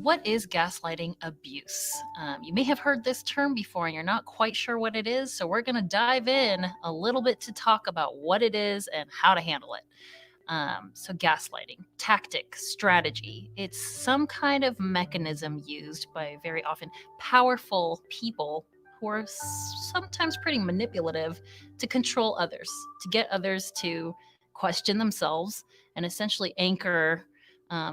What is gaslighting abuse? You may have heard this term before and you're not quite sure what it is, so we're going to dive in a little bit to talk about what it is and how to handle it. So, gaslighting, tactic, strategy, it's some kind of mechanism used by very often powerful people who are sometimes pretty manipulative to control others, to get others to question themselves and essentially anchor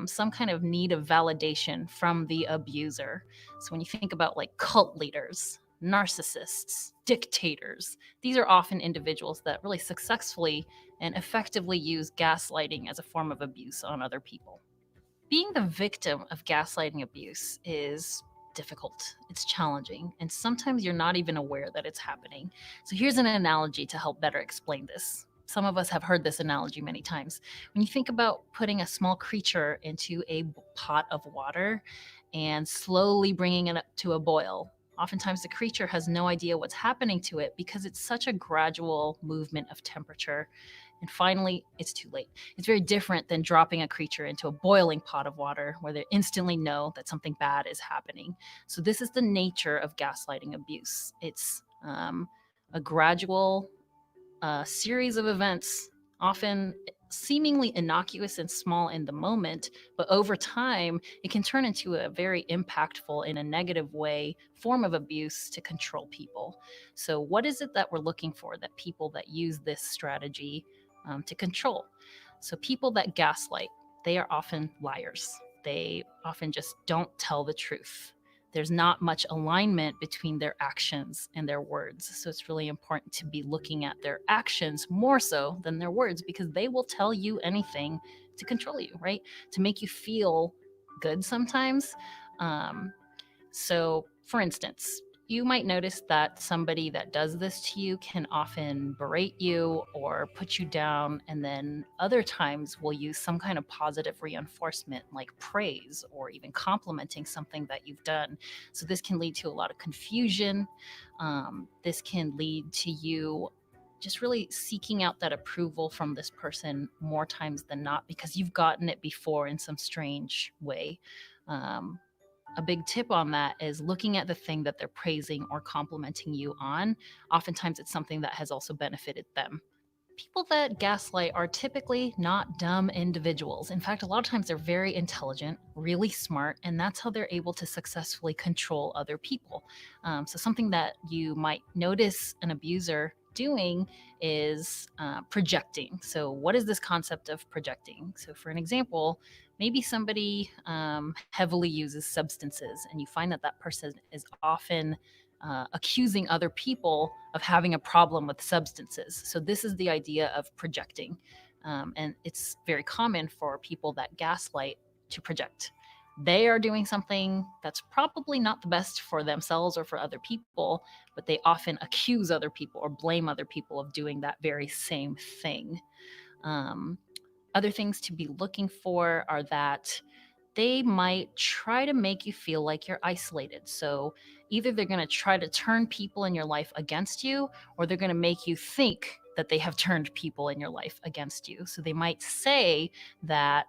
some kind of need of validation from the abuser. So when you think about like cult leaders, narcissists, dictators, these are often individuals that really successfully and effectively use gaslighting as a form of abuse on other people. Being the victim of gaslighting abuse is difficult, it's challenging, and sometimes you're not even aware that it's happening. So here's an analogy to help better explain this. Some of us have heard this analogy many times. When you think about putting a small creature into a pot of water and slowly bringing it up to a boil, oftentimes the creature has no idea what's happening to it because it's such a gradual movement of temperature. And finally, it's too late. It's very different than dropping a creature into a boiling pot of water where they instantly know that something bad is happening. So this is the nature of gaslighting abuse. It's a gradual series of events, often seemingly innocuous and small in the moment, but over time, it can turn into a very impactful, in a negative way, form of abuse to control people. So, what is it that we're looking for that people that use this strategy to control? So, people that gaslight, they are often liars. They often just don't tell the truth. There's not much alignment between their actions and their words. So it's really important to be looking at their actions more so than their words, because they will tell you anything to control you, right? To make you feel good sometimes. So, for instance, you might notice that somebody that does this to you can often berate you or put you down, and then other times will use some kind of positive reinforcement like praise or even complimenting something that you've done. So, this can lead to a lot of confusion. This can lead to you just really seeking out that approval from this person more times than not because you've gotten it before in some strange way. Um, a big tip on that is looking at the thing that they're praising or complimenting you on. Oftentimes, it's something that has also benefited them. People that gaslight are typically not dumb individuals. In fact, a lot of times they're very intelligent, really smart, and that's how they're able to successfully control other people. So, something that you might notice an abuser doing is projecting. So, what is this concept of projecting? So, for an example, maybe somebody heavily uses substances, and you find that that person is often accusing other people of having a problem with substances. So, this is the idea of projecting. And it's very common for people that gaslight to project. They are doing something that's probably not the best for themselves or for other people, but they often accuse other people or blame other people of doing that very same thing. Um, Other things to be looking for are that they might try to make you feel like you're isolated. So either they're going to try to turn people in your life against you, or they're going to make you think that they have turned people in your life against you. So they might say that,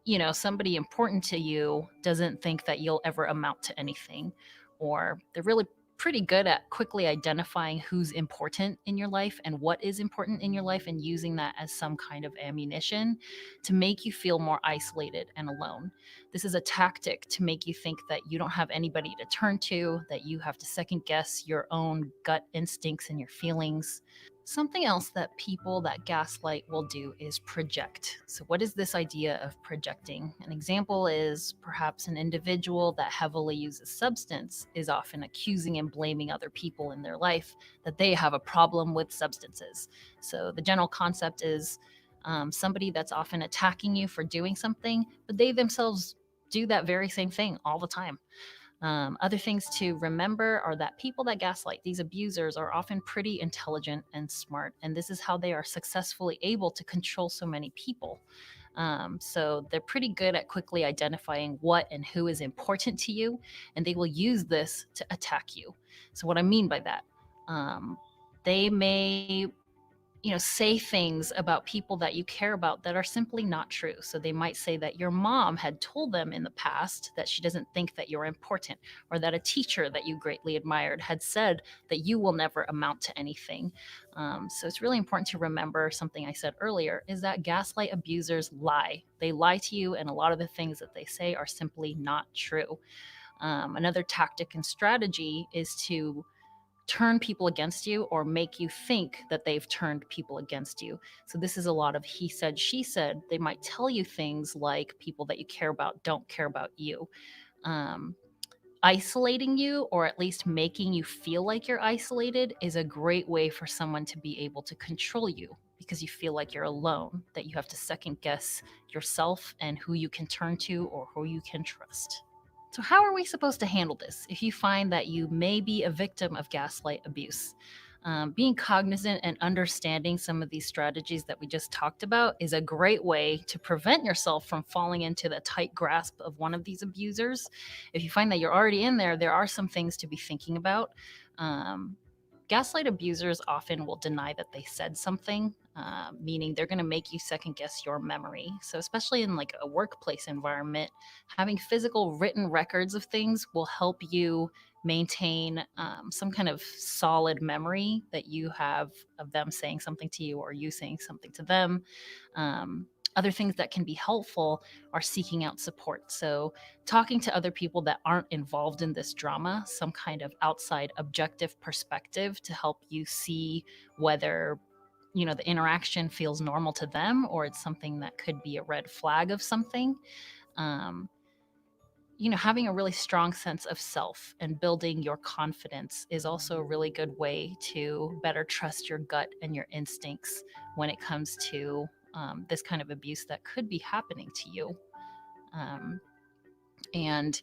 you know, somebody important to you doesn't think that you'll ever amount to anything, or they're really pretty good at quickly identifying who's important in your life and what is important in your life and using that as some kind of ammunition to make you feel more isolated and alone. This is a tactic to make you think that you don't have anybody to turn to, that you have to second guess your own gut instincts and your feelings. Something else that people that gaslight will do is project. So, what is this idea of projecting? An example is perhaps an individual that heavily uses substance is often accusing and blaming other people in their life that they have a problem with substances. So, the general concept is somebody that's often attacking you for doing something, but they themselves do that very same thing all the time. Other things to remember are that people that gaslight, these abusers, are often pretty intelligent and smart, and this is how they are successfully able to control so many people. So they're pretty good at quickly identifying what and who is important to you, and they will use this to attack you. So, what I mean by that, they may say things about people that you care about that are simply not true. So they might say that your mom had told them in the past that she doesn't think that you're important, or that a teacher that you greatly admired had said that you will never amount to anything. So it's really important to remember something I said earlier, is that gaslight abusers lie. They lie to you, and a lot of the things that they say are simply not true. Another tactic and strategy is to turn people against you or make you think that they've turned people against you. So this is a lot of he said, she said. They might tell you things like people that you care about don't care about you. Isolating you, or at least making you feel like you're isolated, is a great way for someone to be able to control you, because you feel like you're alone, that you have to second guess yourself and who you can turn to or who you can trust. So how are we supposed to handle this if you find that you may be a victim of gaslight abuse? Being cognizant and understanding some of these strategies that we just talked about is a great way to prevent yourself from falling into the tight grasp of one of these abusers. If you find that you're already in there are some things to be thinking about. Gaslight abusers often will deny that they said something, meaning they're going to make you second guess your memory. So especially in like a workplace environment, having physical written records of things will help you maintain some kind of solid memory that you have of them saying something to you or you saying something to them. Other things that can be helpful are seeking out support. So talking to other people that aren't involved in this drama, some kind of outside objective perspective to help you see whether the interaction feels normal to them or it's something that could be a red flag of something. Having a really strong sense of self and building your confidence is also a really good way to better trust your gut and your instincts when it comes to this kind of abuse that could be happening to you. And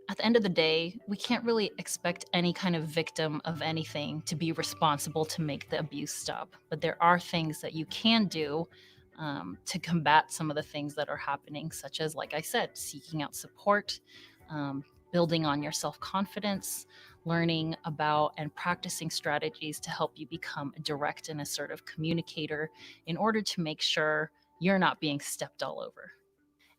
at the end of the day, we can't really expect any kind of victim of anything to be responsible to make the abuse stop. But there are things that you can do to combat some of the things that are happening, such as, like I said, seeking out support, building on your self-confidence, learning about and practicing strategies to help you become a direct and assertive communicator in order to make sure you're not being stepped all over.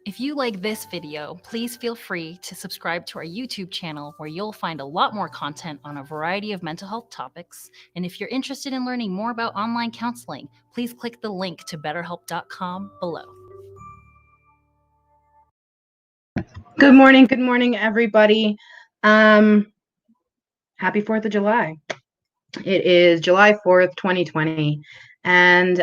If you like this video, please feel free to subscribe to our YouTube channel, where you'll find a lot more content on a variety of mental health topics. And if you're interested in learning more about online counseling, please click the link to betterhelp.com below. Good morning, everybody. Happy 4th of July. It is July 4th, 2020, and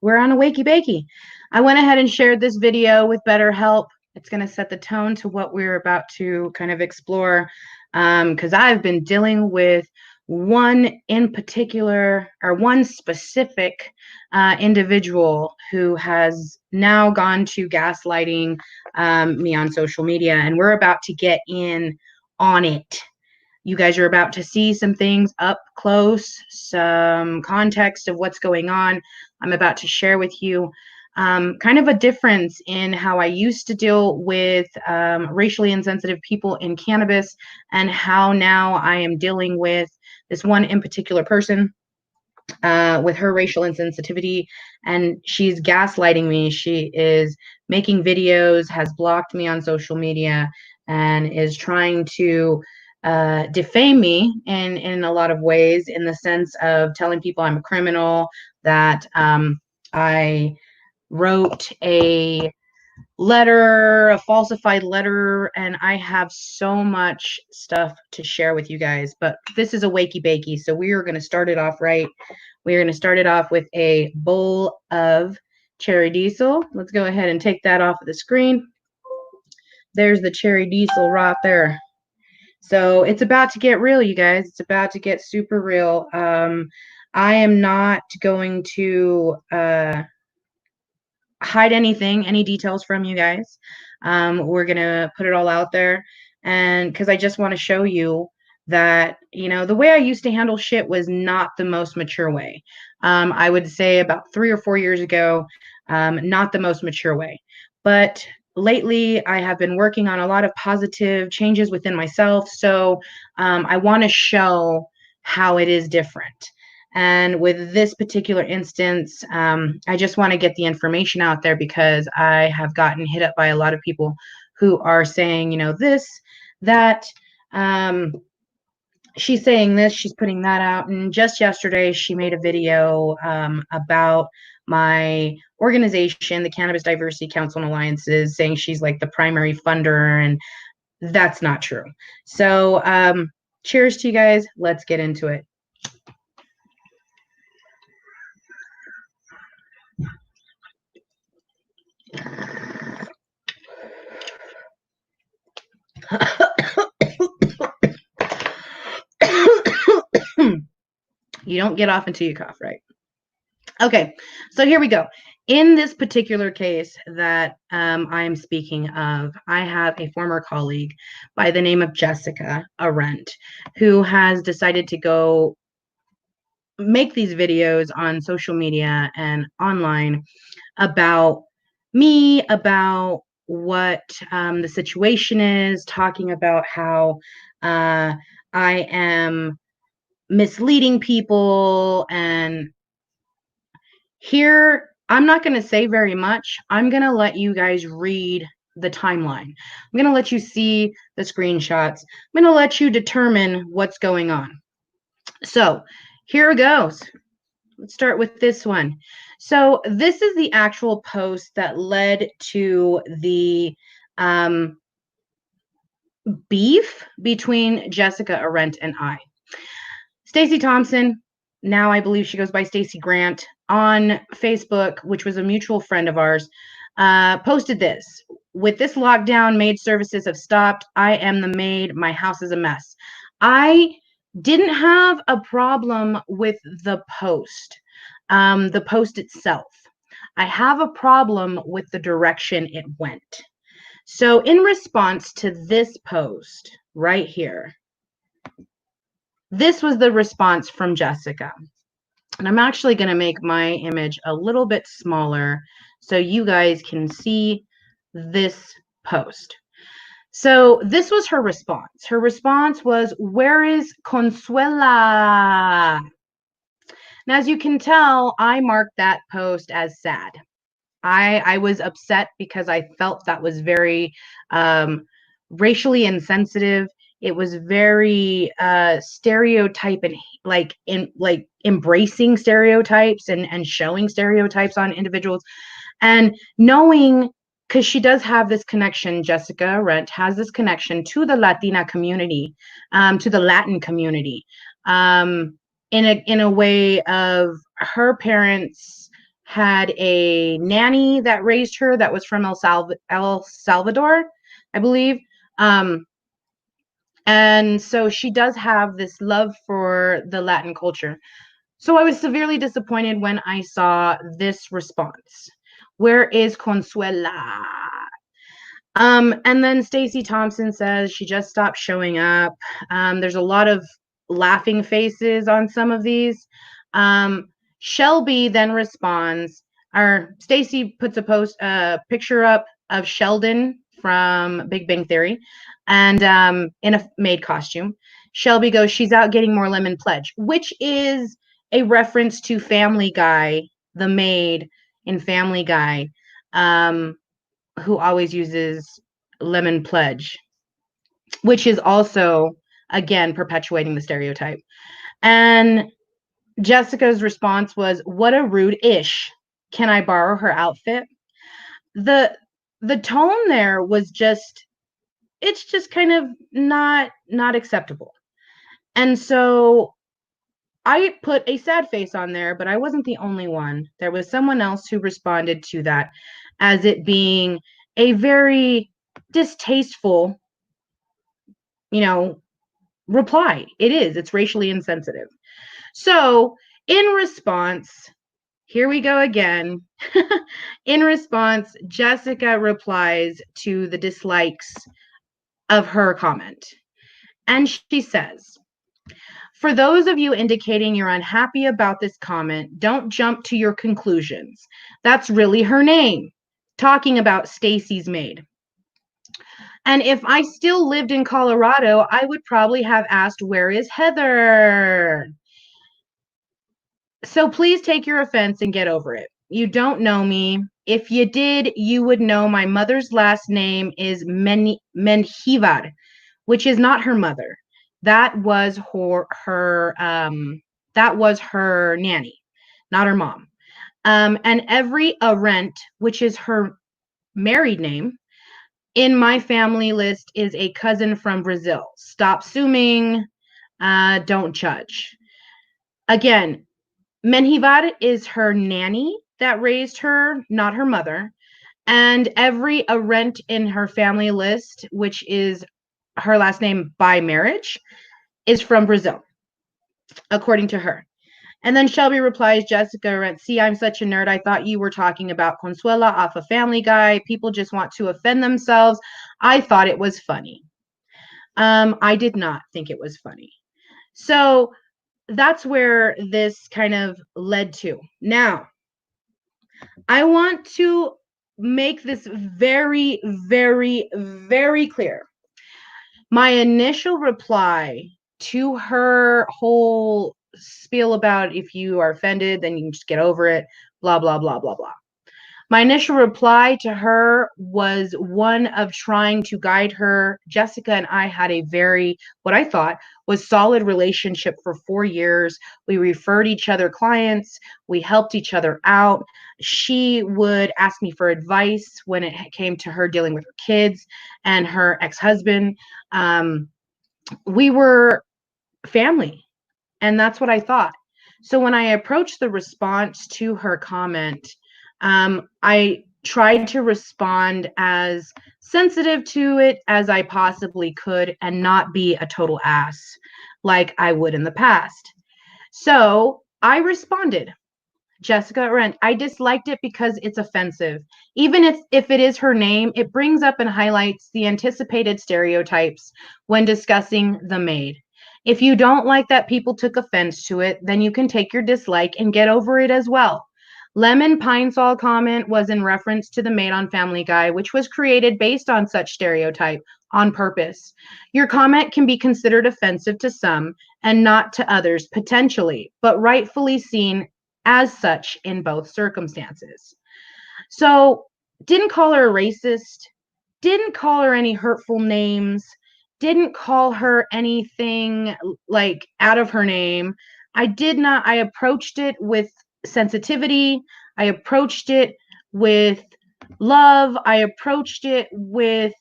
we're on a Wakey Bakey. I went ahead and shared this video with BetterHelp. It's going to set the tone to what we're about to kind of explore, because I've been dealing with one in particular, or one specific individual who has now gone to gaslighting me on social media, and we're about to get in on it. You guys are about to see some things up close, some context of what's going on. I'm about to share with you kind of a difference in how I used to deal with racially insensitive people in cannabis, and how now I am dealing with this one in particular person with her racial insensitivity, and she's gaslighting me. She is making videos, has blocked me on social media, and is trying to defame me in a lot of ways, in the sense of telling people I'm a criminal, that I wrote a falsified letter, and I have so much stuff to share with you guys. But this is a Wakey Bakey, so we are going to start it off right. We are going to start it off with a bowl of cherry diesel. Let's go ahead and take that off of the screen. There's the cherry diesel right there. So it's about to get real, you guys. It's about to get super real. I am not going to hide any details from you guys. We're going to put it all out there. And because I just want to show you that, the way I used to handle shit was not the most mature way. I would say about 3 or 4 years ago, not the most mature way. But lately, I have been working on a lot of positive changes within myself. So I want to show how it is different. And with this particular instance, I just want to get the information out there because I have gotten hit up by a lot of people who are saying, you know, this, that, she's saying this, she's putting that out. And just yesterday, she made a video about my organization, the Cannabis Diversity Council and Alliances, saying she's like the primary funder, and that's not true. So cheers to you guys. Let's get into it. You don't get off until you cough, right? Okay, so here we go. In this particular case that I'm speaking of, I have a former colleague by the name of Jessica Arendt who has decided to go make these videos on social media and online about me, about what the situation is, talking about how I am misleading people. And here, I'm not going to say very much. I'm going to let you guys read the timeline. I'm going to let you see the screenshots. I'm going to let you determine what's going on. So here it goes. Let's start with this one. So this is the actual post that led to the beef between Jessica Arendt and I. Stacey Thompson, now I believe she goes by Stacey Grant, on Facebook, which was a mutual friend of ours, posted this. With this lockdown, maid services have stopped. I am the maid. My house is a mess. I didn't have a problem with the post itself. I have a problem with the direction it went. So in response to this post right here, this was the response from Jessica. And I'm actually going to make my image a little bit smaller so you guys can see this post. So this was her response. Her response was, "Where is Consuela?" Now, as you can tell, I marked that post as sad. I was upset because I felt that was very racially insensitive. It was very stereotype and like embracing stereotypes and showing stereotypes on individuals. And knowing, because she does have this connection, Jessica Arendt has this connection to the Latina community, to the Latin community, in a way of her parents had a nanny that raised her that was from El Salvador, I believe. And so she does have this love for the Latin culture. So I was severely disappointed when I saw this response. Where is Consuela? And then Stacey Thompson says she just stopped showing up. There's a lot of laughing faces on some of these. Shelby then responds, or Stacey puts a picture up of Sheldon from Big Bang Theory, and in a maid costume. Shelby goes, "She's out getting more lemon pledge," which is a reference to Family Guy, the maid in Family Guy, who always uses lemon pledge, which is also, again, perpetuating the stereotype. And Jessica's response was, "What a rude ish. Can I borrow her outfit?" The tone there was just, it's just kind of not acceptable. And so I put a sad face on there, but I wasn't the only one. There was someone else who responded to that as it being a very distasteful, reply. It's racially insensitive. So in response, here we go again. In response, Jessica replies to the dislikes of her comment. And she says, "For those of you indicating you're unhappy about this comment, don't jump to your conclusions. That's really her name." Talking about Stacey's maid. "And if I still lived in Colorado, I would probably have asked, where is Heather?" So please take your offense and get over it. You don't know me. If you did, you would know my mother's last name is Menjivar, which is not her mother. That was her nanny, not her mom. And every Arendt, which is her married name, in my family list is a cousin from Brazil. Stop assuming. Don't judge. Again, Menjivar is her nanny that raised her, not her mother. And every Arendt in her family list, which is her last name by marriage, is from Brazil, according to her. And then Shelby replies, Jessica Arendt, see, I'm such a nerd. I thought you were talking about Consuela off of Family Guy. People just want to offend themselves. I thought it was funny. I did not think it was funny. So that's where this kind of led to. Now, I want to make this very, very, very clear. My initial reply to her whole spiel about if you are offended, then you can just get over it, blah, blah, blah, blah, blah. My initial reply to her was one of trying to guide her. Jessica and I had a very, what I thought was solid relationship for 4 years. We referred each other clients. We helped each other out. She would ask me for advice when it came to her dealing with her kids and her ex-husband. We were family, and that's what I thought. So when I approached the response to her comment, I tried to respond as sensitive to it as I possibly could and not be a total ass like I would in the past. So I responded, Jessica Arendt, I disliked it because it's offensive. Even if it is her name, it brings up and highlights the anticipated stereotypes when discussing the maid. If you don't like that people took offense to it, then you can take your dislike and get over it as well. Lemon Pine Sol comment was in reference to the maid on Family Guy, which was created based on such stereotype on purpose. Your comment can be considered offensive to some and not to others potentially, but rightfully seen as such in both circumstances. So, didn't call her a racist, didn't call her any hurtful names, didn't call her anything like out of her name. I approached it with sensitivity. I approached it with love. I approached it with,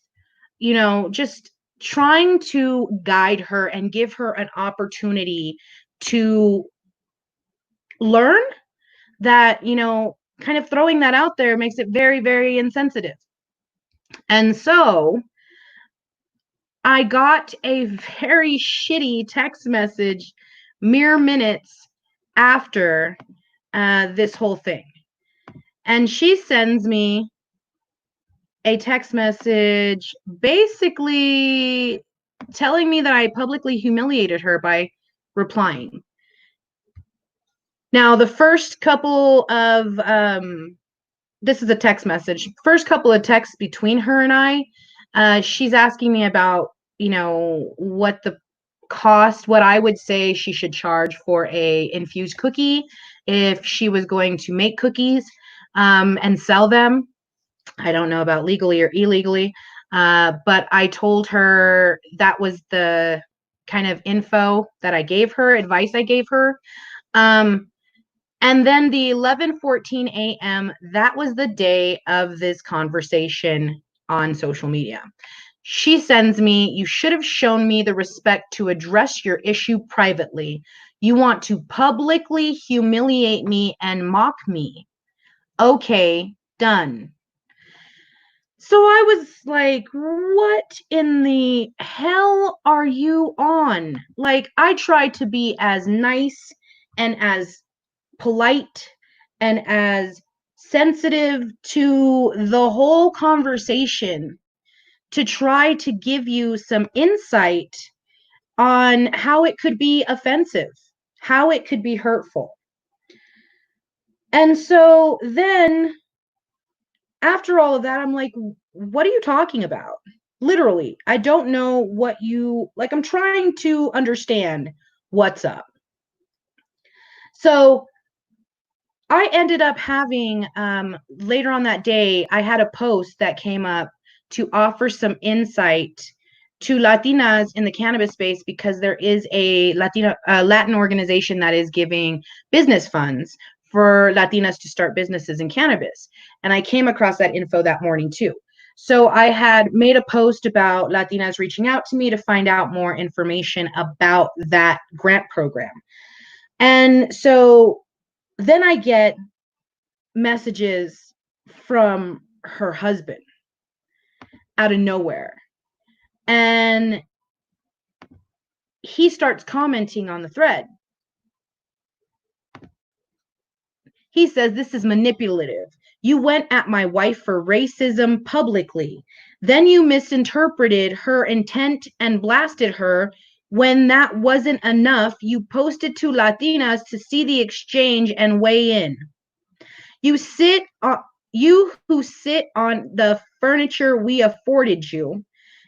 just trying to guide her and give her an opportunity to learn that, kind of throwing that out there makes it very, very insensitive. And so I got a very shitty text message mere minutes after this whole thing. And she sends me a text message basically telling me that I publicly humiliated her by replying. Now, the first couple of, this is a text message, first couple of texts between her and I, she's asking me about, what the cost, what I would say she should charge for a infused cookie if she was going to make cookies and sell them. I don't know about legally or illegally, but I told her that was the kind of info that I gave her, advice I gave her. And then the 11:14 a.m., that was the day of this conversation on social media. She sends me, you should have shown me the respect to address your issue privately. You want to publicly humiliate me and mock me. Okay, done. So I was like, what in the hell are you on? Like, I tried to be as nice and as polite and as sensitive to the whole conversation to try to give you some insight on how it could be offensive, how it could be hurtful. And so then after all of that, I'm like, what are you talking about? Literally, I don't know what you like. I'm trying to understand what's up. So I ended up having, later on that day, I had a post that came up to offer some insight to Latinas in the cannabis space, because there is a Latin organization that is giving business funds for Latinas to start businesses in cannabis. And I came across that info that morning too. So I had made a post about Latinas reaching out to me to find out more information about that grant program. And so then I get messages from her husband out of nowhere. And he starts commenting on the thread. He says, "This is manipulative. You went at my wife for racism publicly. Then you misinterpreted her intent and blasted her. When that wasn't enough, you posted to Latinas to see the exchange and weigh in. You who sit on the furniture we afforded you.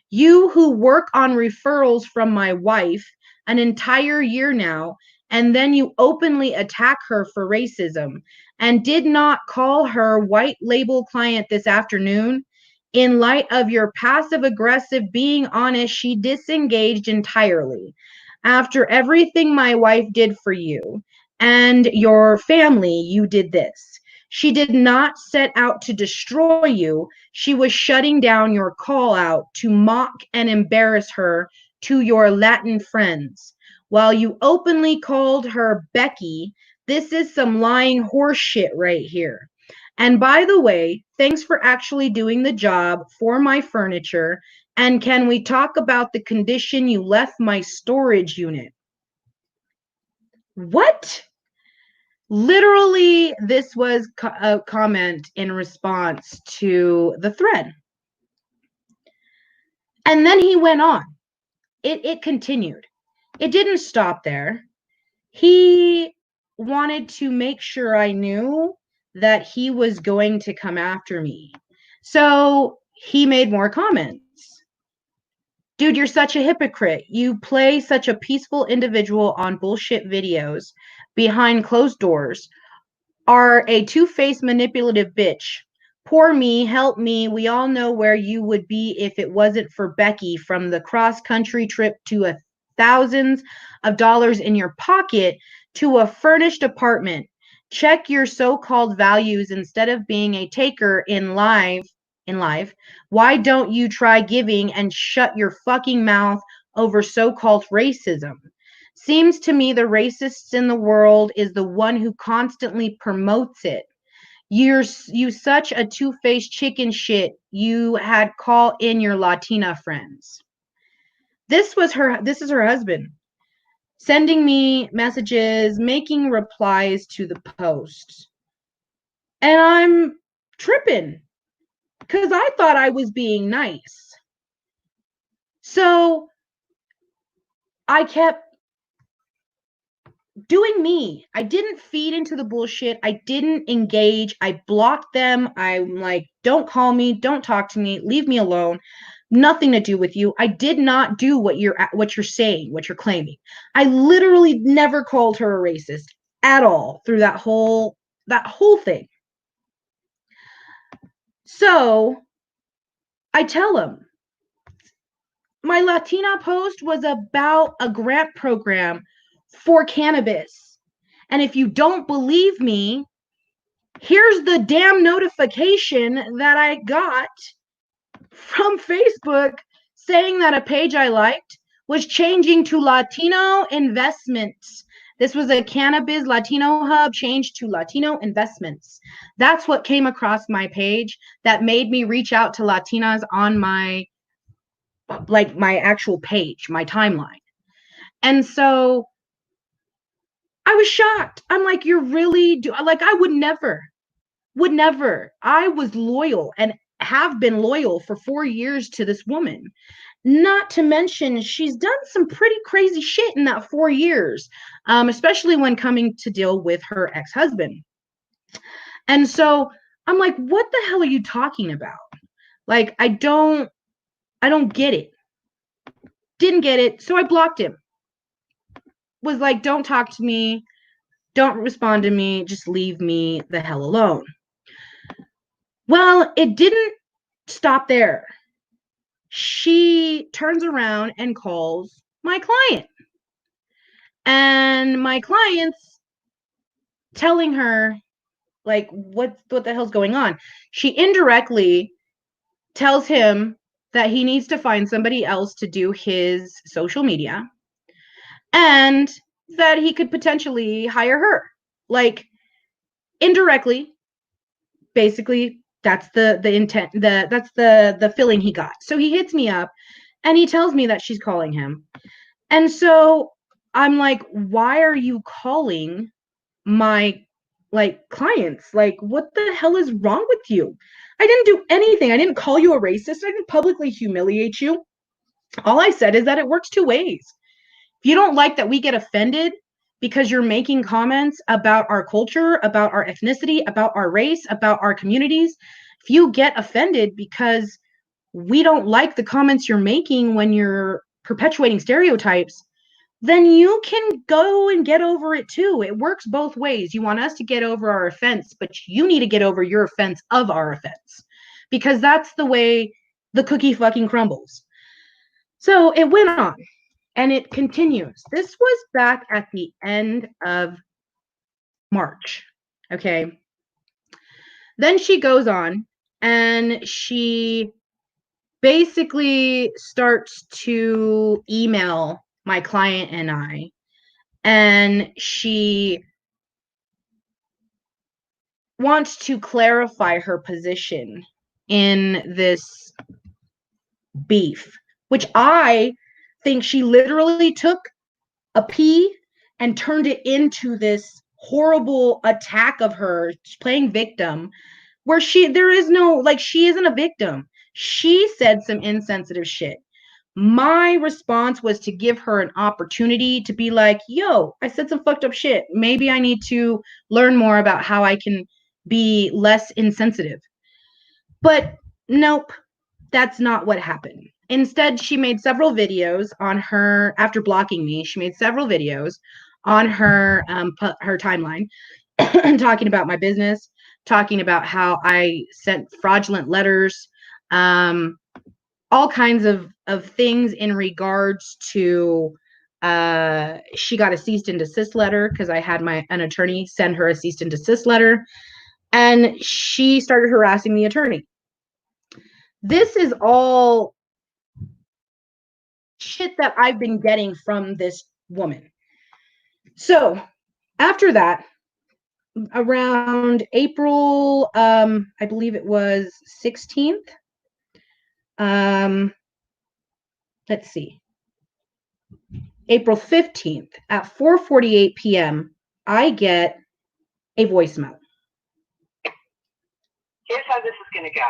You who work on referrals from my wife an entire year now, and then you openly attack her for racism and did not call her white label client this afternoon. In light of your passive aggressive being honest, she disengaged entirely. After everything my wife did for you and your family, you did this. She did not set out to destroy you. She was shutting down your call out to mock and embarrass her to your Latin friends. While you openly called her Becky, this is some lying horse shit right here. And by the way, thanks for actually doing the job for my furniture. And can we talk about the condition you left my storage unit?" What? Literally, this was a comment in response to the thread. And then he went on. It continued. It didn't stop there. He wanted to make sure I knew that he was going to come after me. So he made more comments. "Dude, you're such a hypocrite. You play such a peaceful individual on bullshit videos behind closed doors. Are a two-faced manipulative bitch. Poor me, help me. We all know where you would be if it wasn't for Becky, from the cross-country trip to thousands of dollars in your pocket to a furnished apartment. Check your so-called values instead of being a taker in life. Why don't you try giving and shut your fucking mouth over so-called racism? Seems to me the racists in the world is the one who constantly promotes it. You such a two-faced chicken shit. You had call in your Latina friends." This is her husband sending me messages, making replies to the posts. And I'm tripping because I thought I was being nice. So I kept doing me. I didn't feed into the bullshit. I didn't engage. I blocked them. I'm like, don't call me, don't talk to me, leave me alone. Nothing to do with you. I did not do what you're saying, what you're claiming. I literally never called her a racist at all through that whole thing. So I tell him, my Latina post was about a grant program for cannabis. And if you don't believe me, here's the damn notification that I got from Facebook saying that a page I liked was changing to Latino investments. This was a cannabis Latino hub changed to Latino investments. That's what came across my page that made me reach out to Latinas on my actual page, my timeline. And so I was shocked. I'm like, you're really I would never. I was loyal and have been loyal for 4 years to this woman. Not to mention, she's done some pretty crazy shit in that 4 years, especially when coming to deal with her ex-husband. And so I'm like, what the hell are you talking about? Like, I don't get it. Didn't get it. So I blocked him. Was like, don't talk to me. Don't respond to me. Just leave me the hell alone. Well, it didn't stop there. She turns around and calls my client. And my client's telling her, like, what the hell's going on? She indirectly tells him that he needs to find somebody else to do his social media and that he could potentially hire her. Like, indirectly, basically, that's the intent, that's the feeling he got. So he hits me up and he tells me that she's calling him. And so I'm like, why are you calling my clients? Like, what the hell is wrong with you? I didn't do anything. I didn't call you a racist. I didn't publicly humiliate you. All I said is that it works two ways. If you don't like that we get offended because you're making comments about our culture, about our ethnicity, about our race, about our communities, if you get offended because we don't like the comments you're making when you're perpetuating stereotypes, then you can go and get over it too. It works both ways. You want us to get over our offense, but you need to get over your offense of our offense, because that's the way the cookie fucking crumbles. So it went on and it continues. This was back at the end of March. Okay. Then she goes on and she basically starts to email my client and I, and she wants to clarify her position in this beef, which I think she literally took a pee and turned it into this horrible attack of her playing victim, where there is no, like, she isn't a victim. She said some insensitive shit. My response was to give her an opportunity to be like, yo, I said some fucked up shit. Maybe I need to learn more about how I can be less insensitive. But nope, that's not what happened. Instead, she made several videos on her, after blocking me, she made several videos on her her timeline talking about my business, talking about how I sent fraudulent letters, all kinds of things in regards to she got a cease and desist letter because I had an attorney send her a cease and desist letter, and she started harassing the attorney. This is all shit that I've been getting from this woman. So after that, around April, I believe it was 16th, let's see, April 15th at 4:48 p.m., I get a voicemail. Here's how this is going to go.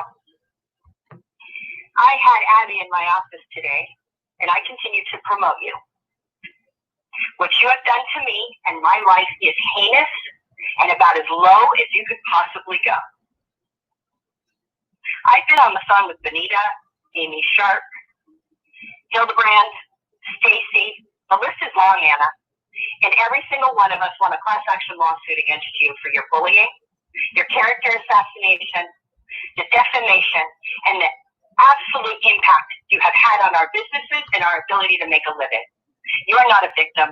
I had Abby in my office today, and I continue to promote you. What you have done to me and my life is heinous and about as low as you could possibly go. I've been on the phone with Benita, Amy Sharp, Hildebrand, Stacy. The list is long, Anna. And every single one of us won a class action lawsuit against you for your bullying, your character assassination, the defamation, and the absolute impact you have had on our businesses and our ability to make a living. You are not a victim.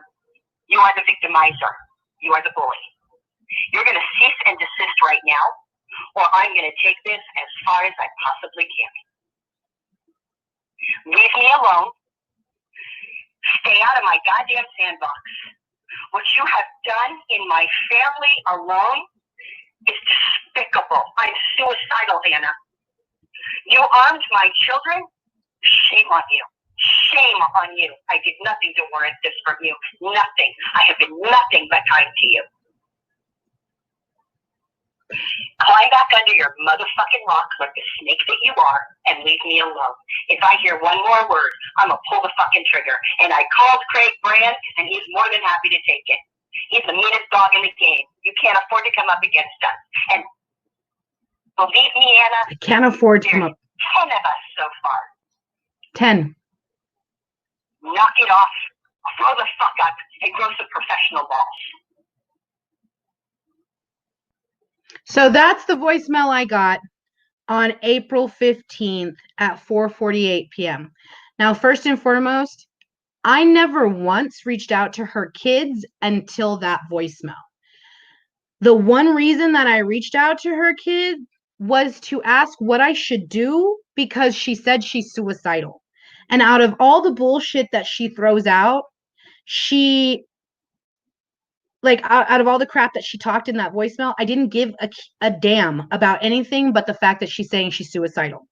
You are the victimizer. You are the bully. You're going to cease and desist right now, or I'm going to take this as far as I possibly can. Leave me alone. Stay out of my goddamn sandbox. What you have done in my family alone is despicable. I'm suicidal, Anna. You armed my children. Shame on you. Shame on you. I did nothing to warrant this from you. Nothing. I have been nothing but kind to you. Climb back under your motherfucking rock like the snake that you are and leave me alone. If I hear one more word, I'm going to pull the fucking trigger. And I called Craig Brand, and he's more than happy to take it. He's the meanest dog in the game. You can't afford to come up against us. And believe me, Anna, I can't afford to come up. 10 of us so far. 10. Knock it off. Grow the fuck up and grow some professional balls. So that's the voicemail I got on April 15th at 4:48 p.m. Now, first and foremost, I never once reached out to her kids until that voicemail. The one reason that I reached out to her kid was to ask what I should do because she said she's suicidal. And out of all the bullshit that she throws out, she out of all the crap that she talked in that voicemail, I didn't give a damn about anything but the fact that she's saying she's suicidal.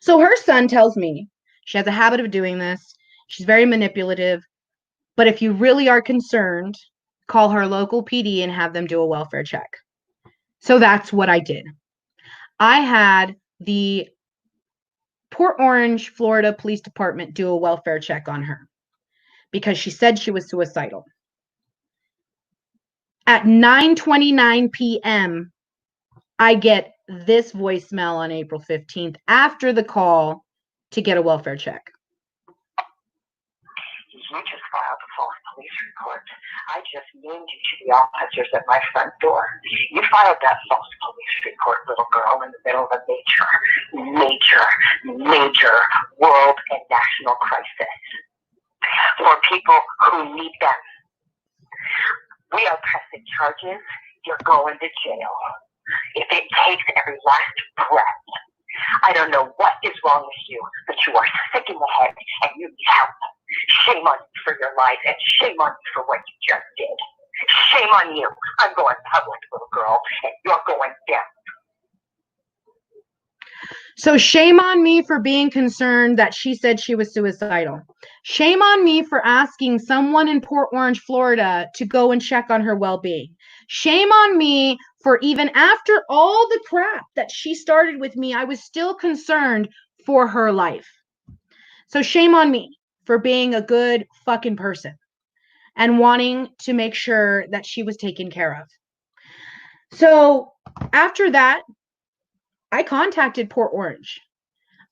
So her son tells me she has a habit of doing this. She's very manipulative. But if you really are concerned, call her local PD and have them do a welfare check. So that's what I did. I had the Port Orange, Florida Police Department do a welfare check on her because she said she was suicidal. At 9:29 p.m., I get this voicemail on April 15th after the call to get a welfare check. You just filed a false police report. I just named you to the officers at my front door. You filed that false police report, little girl, in the middle of a major world and national crisis for people who need them. We are pressing charges. You're going to jail. If it takes every last breath. I don't know what is wrong with you, but you are sick in the head and you need help. Shame on you for your life and shame on you for what you just did. Shame on you. I'm going public, little girl, and you're going down. So shame on me for being concerned that she said she was suicidal. Shame on me for asking someone in Port Orange, Florida to go and check on her well-being. Shame on me for even after all the crap that she started with me, I was still concerned for her life. So shame on me for being a good fucking person and wanting to make sure that she was taken care of. So after that, I contacted Port Orange.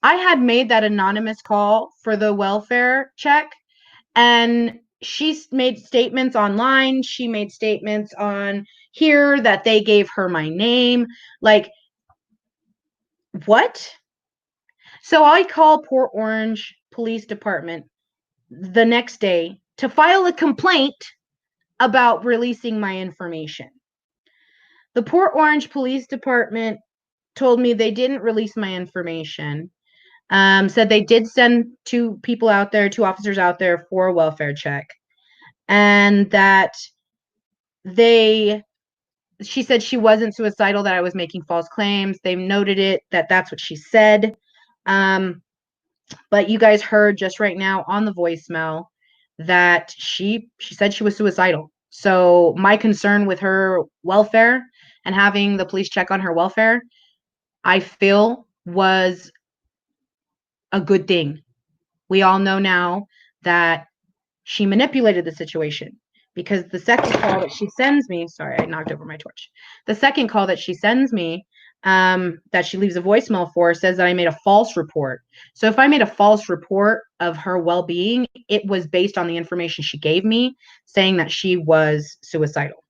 I had made that anonymous call for the welfare check, and she made statements online. She made statements on here that they gave her my name. Like, what? So I called Port Orange Police Department the next day to file a complaint about releasing my information. The Port Orange Police Department told me they didn't release my information. Said they did send two officers out there for a welfare check, and that she said she wasn't suicidal, that I was making false claims. They noted it, that's what she said. But you guys heard just right now on the voicemail that she said she was suicidal. So my concern with her welfare and having the police check on her welfare, I feel was a good thing. We all know now that she manipulated the situation, because the second call that she sends me, sorry, I knocked over my torch. The second call that she sends me, that she leaves a voicemail for, says that I made a false report. So if I made a false report of her well-being, it was based on the information she gave me, saying that she was suicidal.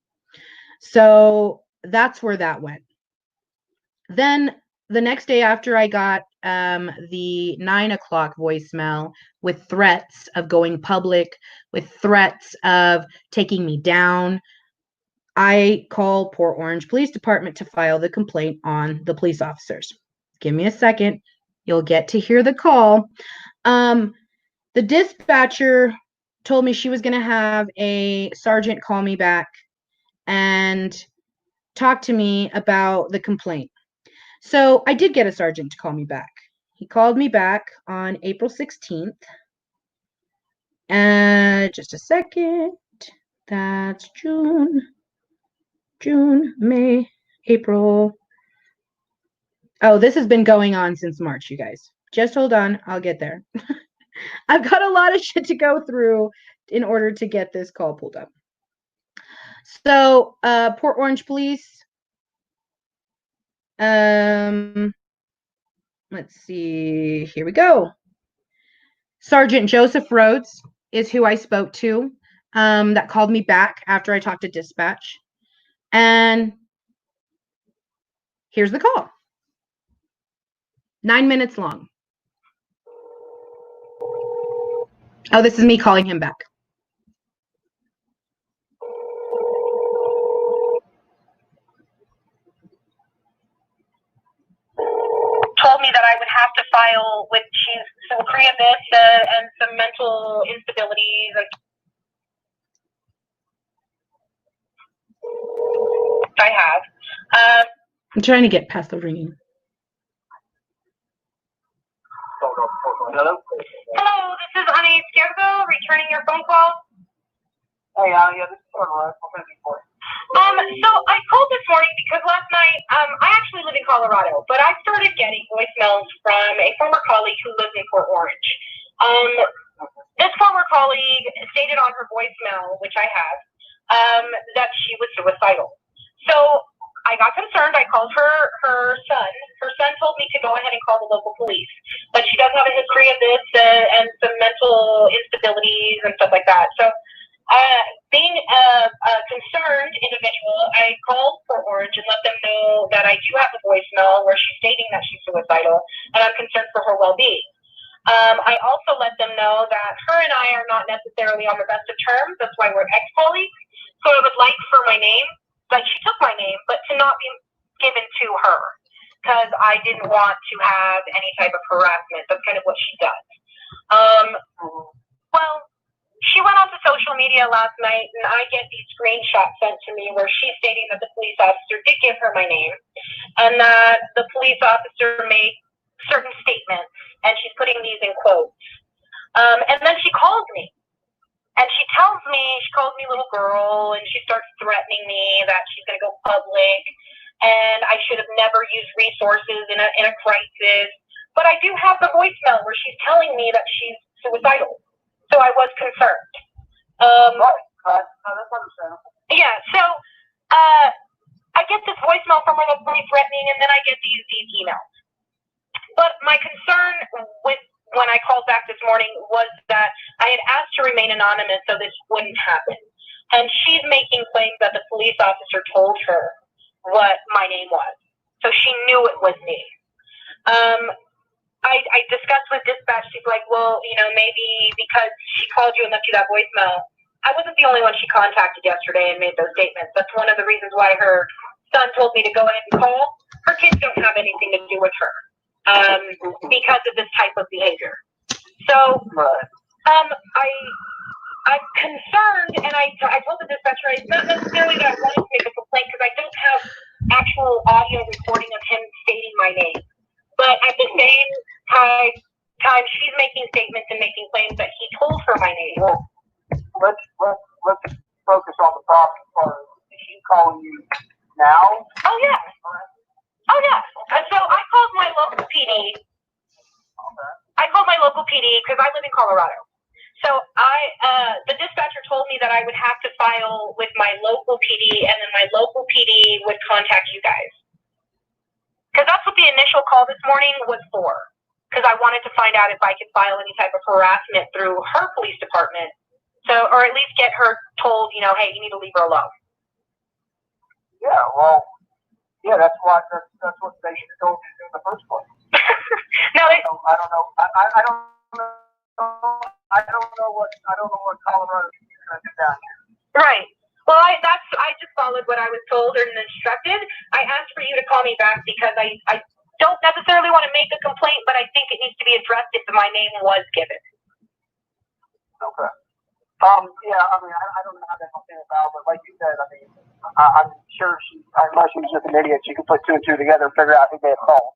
So that's where that went. Then the next day after I got the 9 o'clock voicemail with threats of going public, with threats of taking me down, I called Port Orange Police Department to file the complaint on the police officers. Give me a second. You'll get to hear the call. The dispatcher told me she was going to have a sergeant call me back and talk to me about the complaint. So I did get a sergeant to call me back. He called me back on April 16th. Just a second. That's June, May, April. Oh, this has been going on since March, you guys. Just hold on. I'll get there. I've got a lot of shit to go through in order to get this call pulled up. So, Port Orange Police. Let's see. Here we go. Sergeant Joseph Rhodes is who I spoke to, that called me back after I talked to dispatch. And Here's the call. 9 minutes long. Oh, this is me calling him back. Told me that I would have to file with she's free of this and some mental instabilities. I have. I'm trying to get past the ringing. Hello, this is Ana Izquierdo returning your phone call. Hey, yeah, this is Orla. What can I do for you? So I called this morning because last night, I actually live in Colorado, but I started getting voicemails from a former colleague who lives in Fort Orange. This former colleague stated on her voicemail, which I have, that she was suicidal. So I got concerned. I called her son. Her son told me to go ahead and call the local police, but she does have a history of this and some mental instabilities and stuff like that. So being a concerned individual, I called Fort Orange and let them know that I do have a voicemail where she's stating that she's suicidal, and I'm concerned for her well-being. I also let them know that her and I are not necessarily on the best of terms. That's why we're ex-colleagues. So I would like for my name, like she took my name, but to not be given to her because I didn't want to have any type of harassment. That's kind of what she does. Well, she went onto social media last night, and I get these screenshots sent to me where she's stating that the police officer did give her my name, and that the police officer made certain statements, and she's putting these in quotes. And then she calls me, and she calls me little girl, and she starts threatening me that she's going to go public, and I should have never used resources in a crisis. But I do have the voicemail where she's telling me that she's suicidal. So I was concerned. That's understandable. Yeah, so I get this voicemail from her that's pretty threatening, and then I get these emails. But my concern with when I called back this morning was that I had asked to remain anonymous so this wouldn't happen. And she's making claims that the police officer told her what my name was. So she knew it was me. I discussed with dispatch. She's like, well, maybe because she called you and left you that voicemail. I wasn't the only one she contacted yesterday and made those statements. That's one of the reasons why her son told me to go ahead and call. Her kids don't have anything to do with her because of this type of behavior. So I'm concerned, and I told the dispatcher it's not necessarily that I wanted to make a complaint because I don't have actual audio recording of him stating my name. But at the same time, she's making statements and making claims that he told her my name. Well, let's focus on the problem part. Is she calling you now? Oh yeah. So I called my local PD. Okay. I called my local PD because I live in Colorado. So the dispatcher told me that I would have to file with my local PD, and then my local PD would contact you guys. Because that's what the initial call this morning was for. Because I wanted to find out if I could file any type of harassment through her police department. So, or at least get her told, hey, you need to leave her alone. Yeah, well, that's what they should have told you in the first place. No, I don't know. I don't know what Colorado is going to do down here. Right. Well, I just followed what I was told and instructed. I asked for you to call me back because I don't necessarily want to make a complaint, but I think it needs to be addressed if my name was given. Okay. Yeah, I don't know how that's going to about, but like you said, I'm sure unless she's just an idiot, she can put two and two together and figure out who may have called.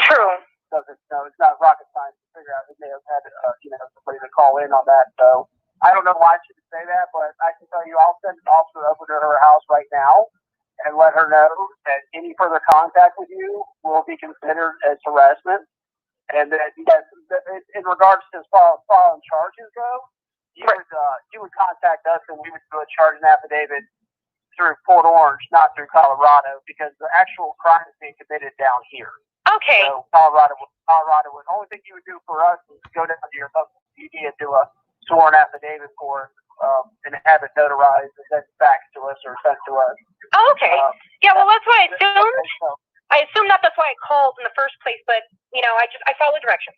True. It's not rocket science to figure out who may have had, somebody to call in on that. So I don't know why she would say that, but I can tell you I'll send an officer over to her house right now and let her know that any further contact with you will be considered as harassment. And that, yes, in regards to as far as charges go, you would contact us and we would do a charge and affidavit through Fort Orange, not through Colorado, because the actual crime is being committed down here. Okay. So Colorado would. Only thing you would do for us is go down to your local PD and do a sworn affidavit for us, and have it notarized and then faxed to us or sent to us. Oh, okay. Yeah, well, that's what I assumed. I assume that's why I called in the first place, but I follow directions.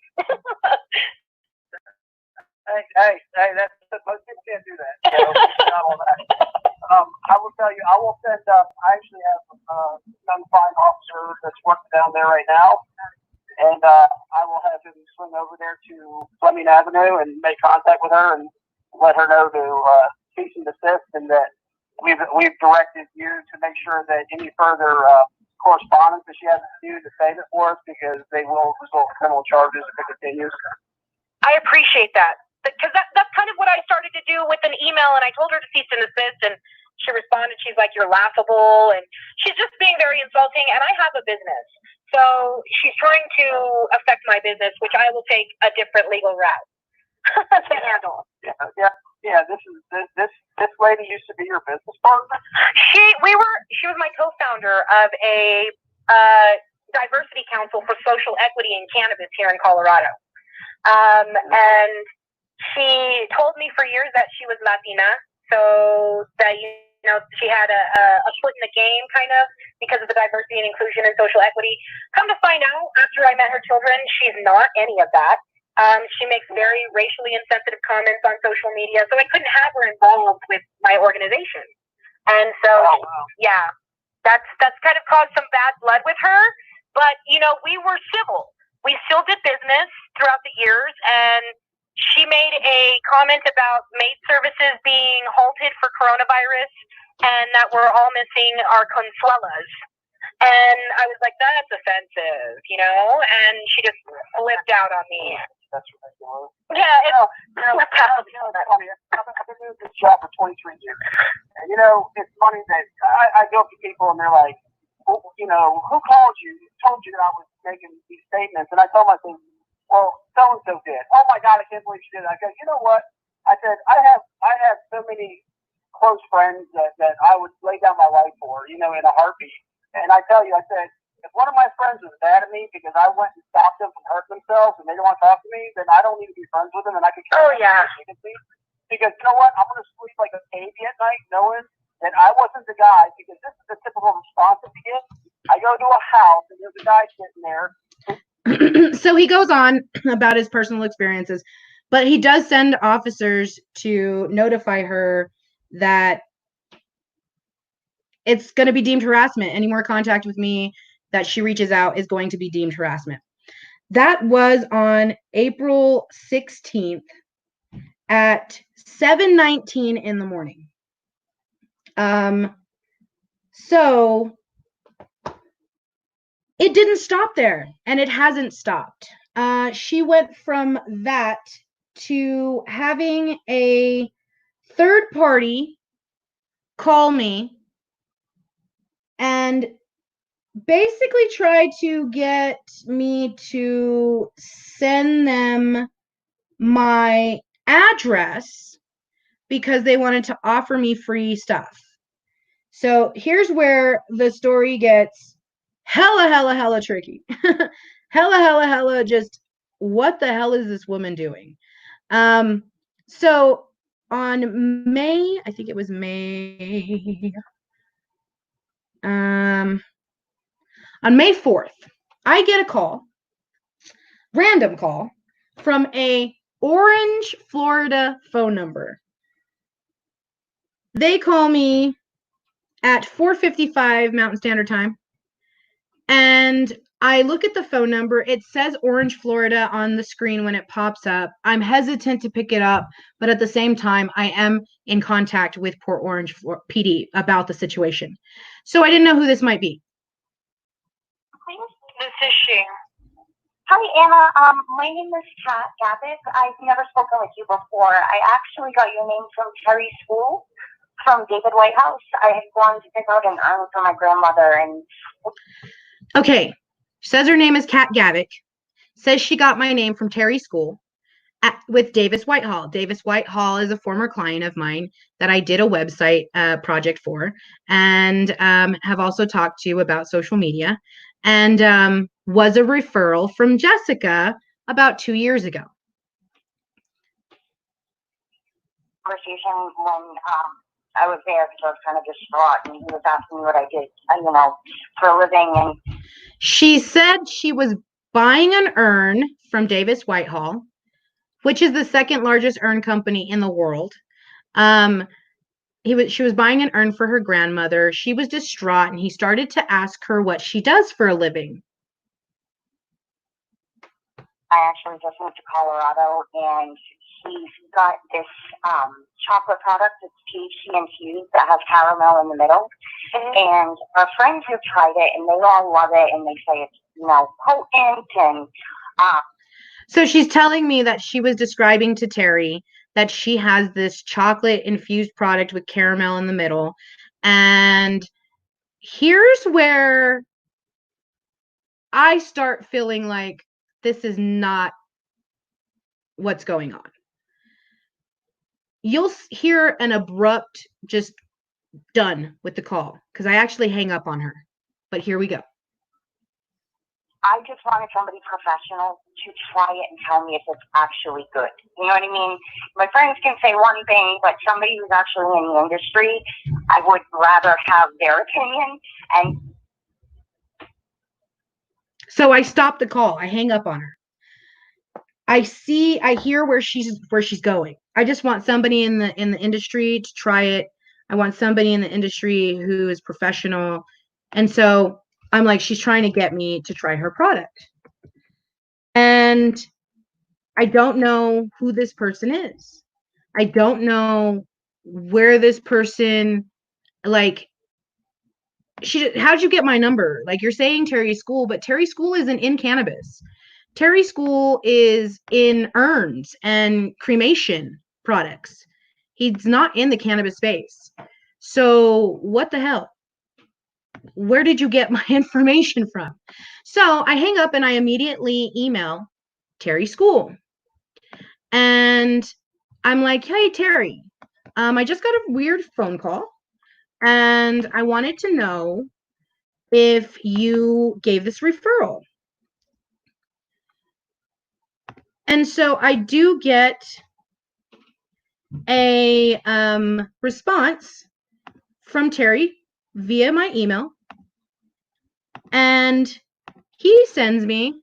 Hey, that's most people can't do that. Not all that. I will tell you, I will send up. I actually have some fine officer that's working down there right now, and I will have him swing over there to Fleming Avenue and make contact with her and let her know to cease and desist, and that we've directed you to make sure that any further correspondence that she has to do to save it for us, because they will result in criminal charges if it continues. I appreciate that, because that's kind of what I started to do with an email, and I told her to cease and desist, and she responded, she's like, "You're laughable," and she's just being very insulting, and I have a business. So she's trying to affect my business, which I will take a different legal route to handle. Yeah. This lady used to be your business partner? She was my co-founder of a diversity council for social equity in cannabis here in Colorado. And she told me for years that she was Latina, so that she had a foot in the game, kind of, because of the diversity and inclusion and social equity. Come to find out, after I met her children, she's not any of that. She makes very racially insensitive comments on social media, so I couldn't have her involved with my organization. And so, yeah, that's kind of caused some bad blood with her. But we were civil. We still did business throughout the years, and she made a comment about maid services being halted for coronavirus, and that we're all missing our consuelas. And I was like, that's offensive, and she just flipped out on me. That's ridiculous. Yeah, it's funny. I've been doing this job for 23 years. And, it's funny that I go up to people and they're like, well, who called you? Told you that I was making these statements. And I told myself, well, so-and-so did. Oh, my God, I can't believe she did. I go, you know what? I said, I have so many close friends that I would lay down my life for, in a heartbeat. And I tell you, I said, if one of my friends was mad at me because I went and stopped them from hurting themselves and they don't want to talk to me, then I don't need to be friends with them, and I can kill them. Because you know what? I'm going to sleep like a baby at night knowing that I wasn't the guy, because this is the typical response that you get. I go to a house and there's a guy sitting there. So he goes on about his personal experiences, but he does send officers to notify her that it's going to be deemed harassment. Any more contact with me that she reaches out is going to be deemed harassment. That was on April 16th at 7:19 in the morning. So it didn't stop there, and it hasn't stopped. She went from that to having a third party call me and basically try to get me to send them my address because they wanted to offer me free stuff. So here's where the story gets hella tricky. hella just, what the hell is this woman doing? So on May, I think it was May, on May 4th, I get a call, random call, from a Orange, Florida phone number. They call me at 4:55 Mountain Standard Time, and I look at the phone number. It says Orange, Florida on the screen when it pops up. I'm hesitant to pick it up, but at the same time, I am in contact with Port Orange PD about the situation. So I didn't know who this might be. This is she. Hi, Anna. My name is Kat Gavick. I've never spoken with you before. I actually got your name from Terry School, from David Whitehouse. I had gone to pick out an urn for my grandmother. And okay, says her name is Kat Gavick. Says she got my name from Terry School with Davis Whitehall. Davis Whitehall is a former client of mine that I did a website project for, and have also talked to about social media, and was a referral from Jessica about 2 years ago. Conversation when I was there because I was kind of distraught, and he was asking me what I did, for a living. And she said she was buying an urn from Davis Whitehall, which is the second largest urn company in the world. She was buying an urn for her grandmother. She was distraught, and he started to ask her what she does for a living. I actually just moved to Colorado, and he's got this chocolate product that's THC infused that has caramel in the middle. And our friends have tried it, and they all love it, and they say it's potent. And so she's telling me that she was describing to Terry that she has this chocolate infused product with caramel in the middle. And here's where I start feeling like this is not what's going on. You'll hear an abrupt just done with the call because I actually hang up on her. But here we go. I just wanted somebody professional to try it and tell me if it's actually good. You know what I mean? My friends can say one thing, but somebody who's actually in the industry, I would rather have their opinion. And so I stop the call. I hang up on her. I hear where she's going. I just want somebody in the industry to try it. I want somebody in the industry who is professional. And so I'm like, she's trying to get me to try her product. And I don't know who this person is. I don't know where this person, like, how'd you get my number? Like, you're saying Terry School, but Terry School isn't in cannabis. Terry School is in urns and cremation products. He's not in the cannabis space. So what the hell? Where did you get my information from? So I hang up and I immediately email Terry School. And I'm like, hey, Terry, I just got a weird phone call. And I wanted to know if you gave this referral. And so I do get a response from Terry via my email. And he sends me,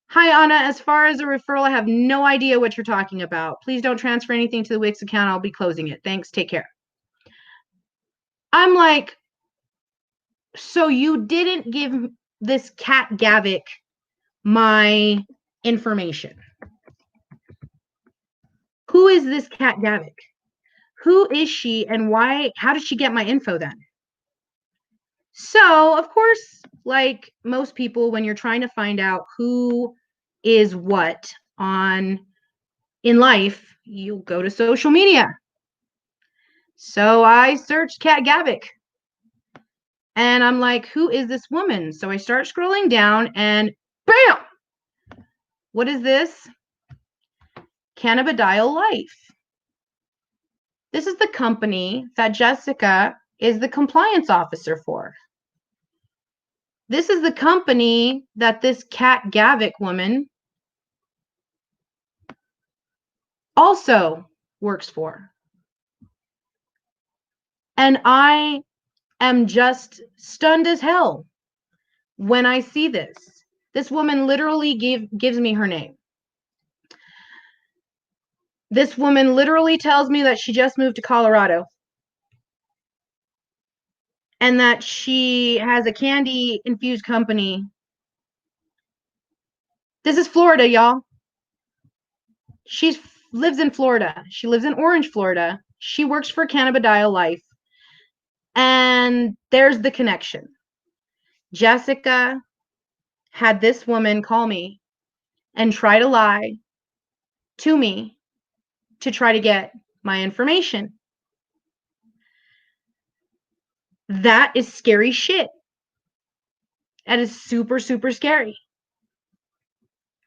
hi, Anna, as far as a referral, I have no idea what you're talking about. Please don't transfer anything to the Wix account. I'll be closing it. Thanks. Take care. I'm like, so you didn't give this Kat Gavick my information. Who is this Kat Gavick? Who is she and why? How did she get my info then? So, of course, like most people, when you're trying to find out who is what in life, you go to social media. So I searched Kat Gavick. And I'm like, who is this woman? So I start scrolling down and bam! What is this? Cannabidiol Life. This is the company that Jessica is the compliance officer for. This is the company that this Kat Gavick woman also works for. And I am just stunned as hell when I see this. This woman literally gives me her name. This woman literally tells me that she just moved to Colorado and that she has a candy infused company. This is Florida, y'all. She lives in Florida. She lives in Orange, Florida. She works for Cannabidiol Life. And there's the connection. Jessica had this woman call me and try to lie to me to try to get my information. That is scary shit. That is super, super scary.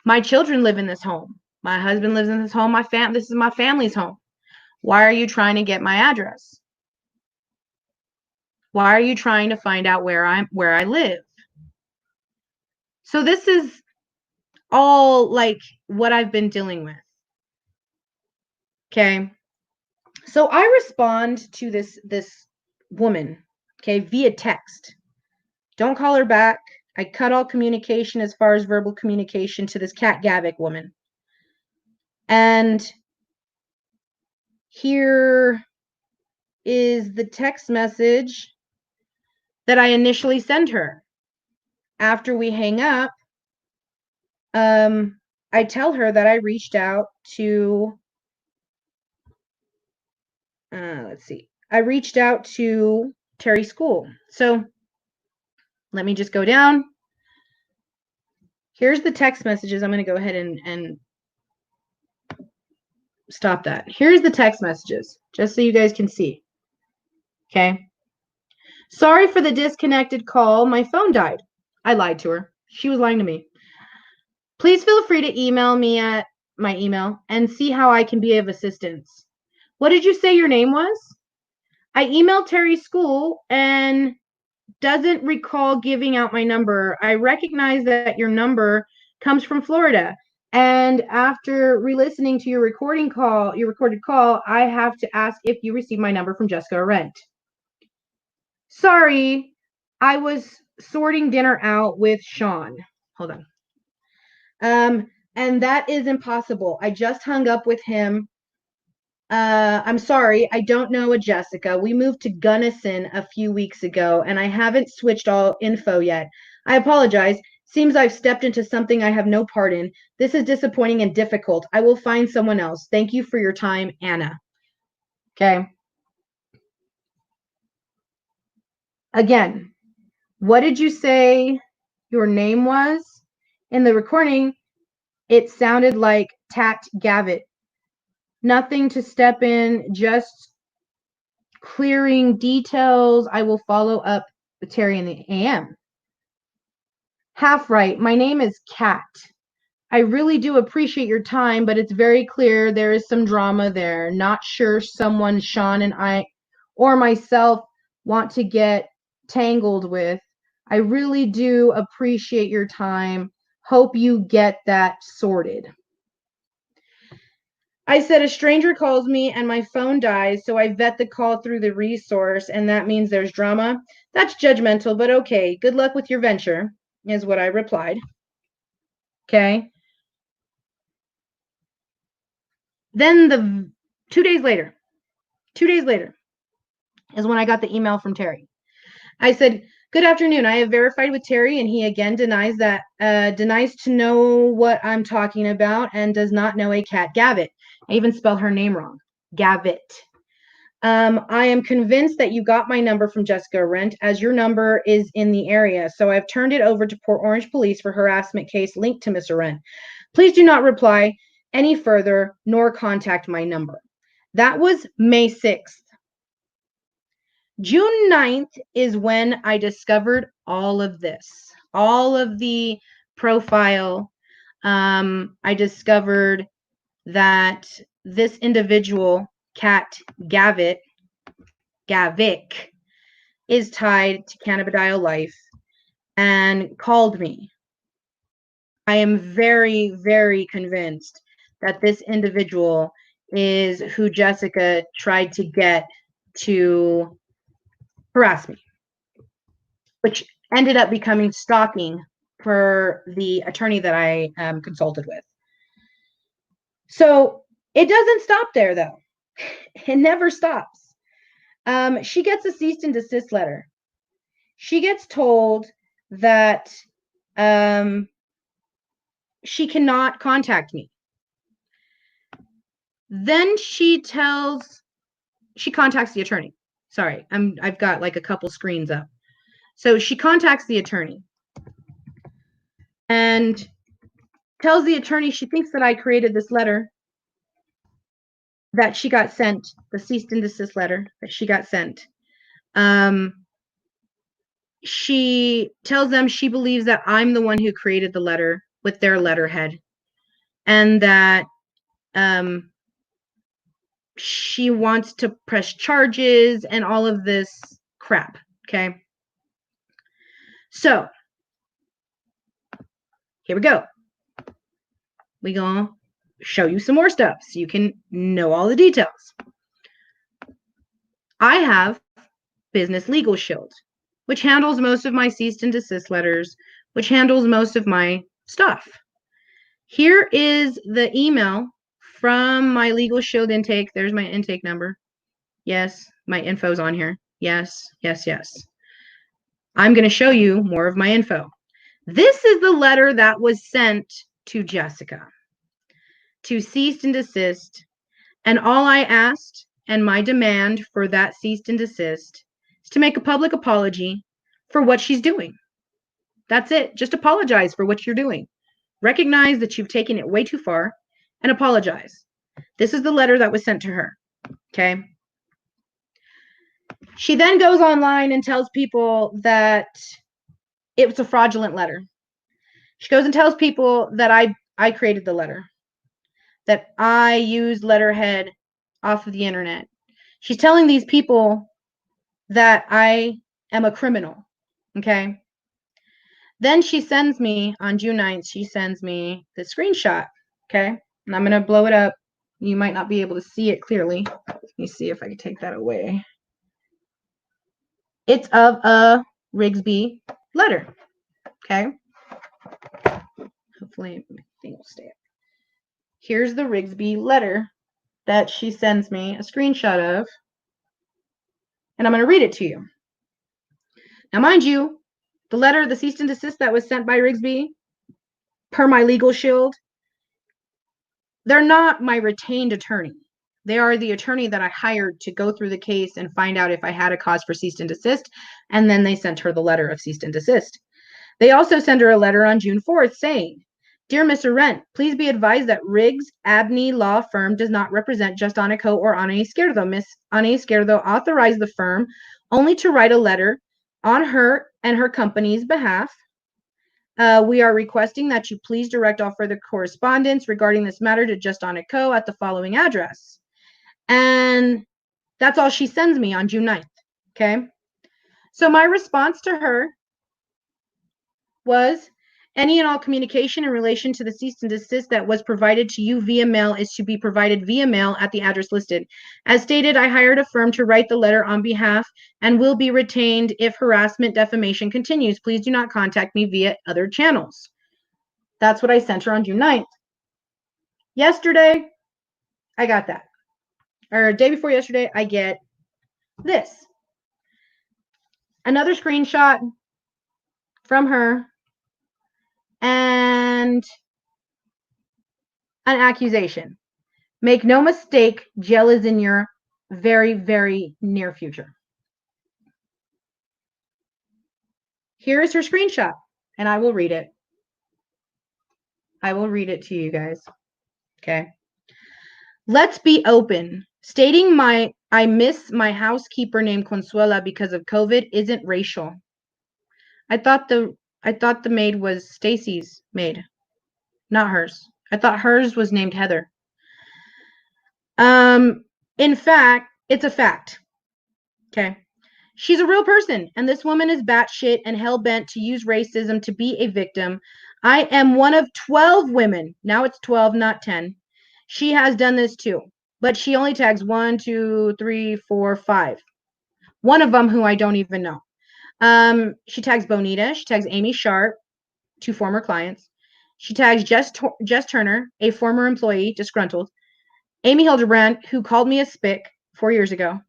My children live in this home. My husband lives in this home. This is my family's home. Why are you trying to get my address? Why are you trying to find out where I live? So this is all like what I've been dealing with. Okay. So I respond to this woman, okay, via text. Don't call her back. I cut all communication as far as verbal communication to this Kat Gavick woman. And here is the text message that I initially send her. After we hang up, I tell her that I reached out to, I reached out to Terry School. So let me just go down. Here's the text messages. I'm going to go ahead and stop that. Here's the text messages, just so you guys can see. Okay. Sorry for the disconnected call. My phone died. I lied to her. She was lying to me. Please feel free to email me at my email and see how I can be of assistance. What did you say your name was? I emailed Terry's school and doesn't recall giving out my number. I recognize that your number comes from Florida. And after re-listening to your recorded call, I have to ask if you received my number from Jessica Arendt. Sorry, I was sorting dinner out with Sean. Hold on. And that is impossible. I just hung up with him. I'm sorry, I don't know a Jessica. We moved to Gunnison a few weeks ago, and I haven't switched all info yet. I apologize. Seems I've stepped into something I have no part in. This is disappointing and difficult. I will find someone else. Thank you for your time, Anna. Okay. Again, what did you say your name was? In the recording, it sounded like Tat Gavitt. Nothing to step in, just clearing details. I will follow up with Terry in the AM. Half right. My name is Kat. I really do appreciate your time, but it's very clear there is some drama there. Not sure someone Sean and I or myself want to get tangled with. I really do appreciate your time. Hope you get that sorted. I said a stranger calls me and my phone dies, so I vet the call through the resource, and that means there's drama. That's judgmental, but okay. Good luck with your venture, is what I replied. Okay. Then 2 days later is when I got the email from Terry. I said, good afternoon. I have verified with Terry, and he again denies to know what I'm talking about and does not know a Kat Gavitt. I even spelled her name wrong. Gavitt. I am convinced that you got my number from Jessica Arendt, as your number is in the area, so I've turned it over to Port Orange Police for harassment case linked to Miss Arendt. Please do not reply any further nor contact my number. That was May 6th. June 9th is when I discovered all of this, all of the profile. I discovered that this individual, Kat Gavick, is tied to cannabidiol life and called me. I am very, very convinced that this individual is who Jessica tried to get to harass me, which ended up becoming stalking for the attorney that I consulted with. So it doesn't stop there, though. It never stops. She gets a cease and desist letter. She gets told that she cannot contact me. Then she contacts the attorney. Sorry, I've got like a couple screens up. So she contacts the attorney and tells the attorney she thinks that I created this letter that she got sent, the cease and desist letter that she got sent. She tells them she believes that I'm the one who created the letter with their letterhead, and that she wants to press charges and all of this crap. Okay. So here we go. We're going to show you some more stuff so you can know all the details. I have Business Legal Shield, which handles most of my cease and desist letters, which handles most of my stuff. Here is the email from my Legal Shield intake. There's my intake number. Yes, my info's on here. Yes, yes, yes. I'm going to show you more of my info. This is the letter that was sent to Jessica to cease and desist. And all I asked and my demand for that cease and desist is to make a public apology for what she's doing. That's it. Just apologize for what you're doing. Recognize that you've taken it way too far and apologize. This is the letter that was sent to her. Okay. She then goes online and tells people that it was a fraudulent letter. She goes and tells people that I created the letter, that I used letterhead off of the internet. She's telling these people that I am a criminal. Okay. Then she sends me on June 9th, she sends me the screenshot. Okay. And I'm going to blow it up. You might not be able to see it clearly. Let me see if I can take that away. It's of a Rigsby letter. Okay. Hopefully my thing will stay up. Here's the Rigsby letter that she sends me a screenshot of. And I'm going to read it to you. Now, mind you, the letter, the cease and desist that was sent by Rigsby, per my Legal Shield, they're not my retained attorney. They are the attorney that I hired to go through the case and find out if I had a cause for cease and desist. And then they sent her the letter of cease and desist. They also sent her a letter on June 4th saying, "Dear Miss Arendt, please be advised that Riggs Abney Law Firm does not represent Just Ana Co. or Ana Izquierdo. Miss Ana Izquierdo authorized the firm only to write a letter on her and her company's behalf. We are requesting that you please direct all further correspondence regarding this matter to Just Ana Co. at the following address." And that's all she sends me on June 9th. Okay. So my response to her was, any and all communication in relation to the cease and desist that was provided to you via mail is to be provided via mail at the address listed. As stated, I hired a firm to write the letter on behalf and will be retained if harassment defamation continues. Please do not contact me via other channels. That's what I sent her on June 9th. Yesterday, I got that. Or day before yesterday, I get this. Another screenshot from her and an accusation. Make no mistake, jail is in your very, very near future. Here is her screenshot, and I will read it. I will read it to you guys. Okay. Let's be open. Stating I miss my housekeeper named Consuela because of COVID isn't racial. I thought the maid was Stacy's maid, not hers. I thought hers was named Heather. In fact, it's a fact. Okay. She's a real person, and this woman is batshit and hell-bent to use racism to be a victim. I am one of 12 women. Now it's 12, not 10. She has done this too, but she only tags 1, 2, 3, 4, 5. One of them who I don't even know. She tags Bonita. She tags Amy Sharp, 2 former clients. She tags Jess Turner, a former employee, disgruntled. Amy Hildebrand, who called me a spick 4 years ago.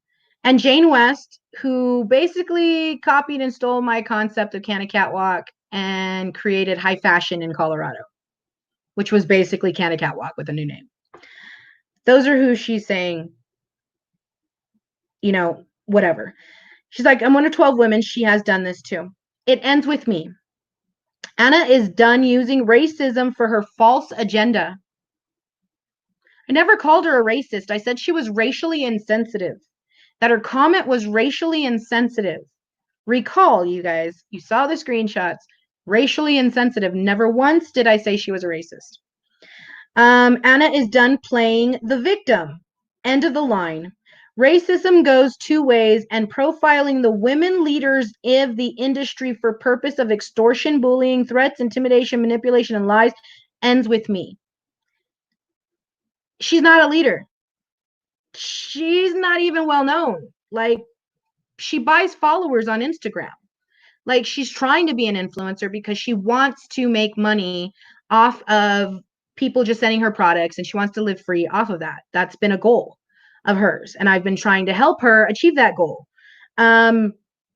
And Jane West, who basically copied and stole my concept of Canna Catwalk and created high fashion in Colorado, which was basically Canna Catwalk with a new name. Those are who she's saying, whatever. She's like, I'm one of 12 women. She has done this too. It ends with me. Anna is done using racism for her false agenda. I never called her a racist. I said she was racially insensitive, that her comment was racially insensitive. Recall, you guys, you saw the screenshots, racially insensitive. Never once did I say she was a racist. Anna is done playing the victim. End of the line. Racism goes 2 ways, and profiling the women leaders of the industry for purpose of extortion, bullying, threats, intimidation, manipulation, and lies ends with me. She's not a leader. She's not even well known. Like, she buys followers on Instagram. Like, she's trying to be an influencer because she wants to make money off of people just sending her products, and she wants to live free off of that. That's been a goal of hers, and I've been trying to help her achieve that goal.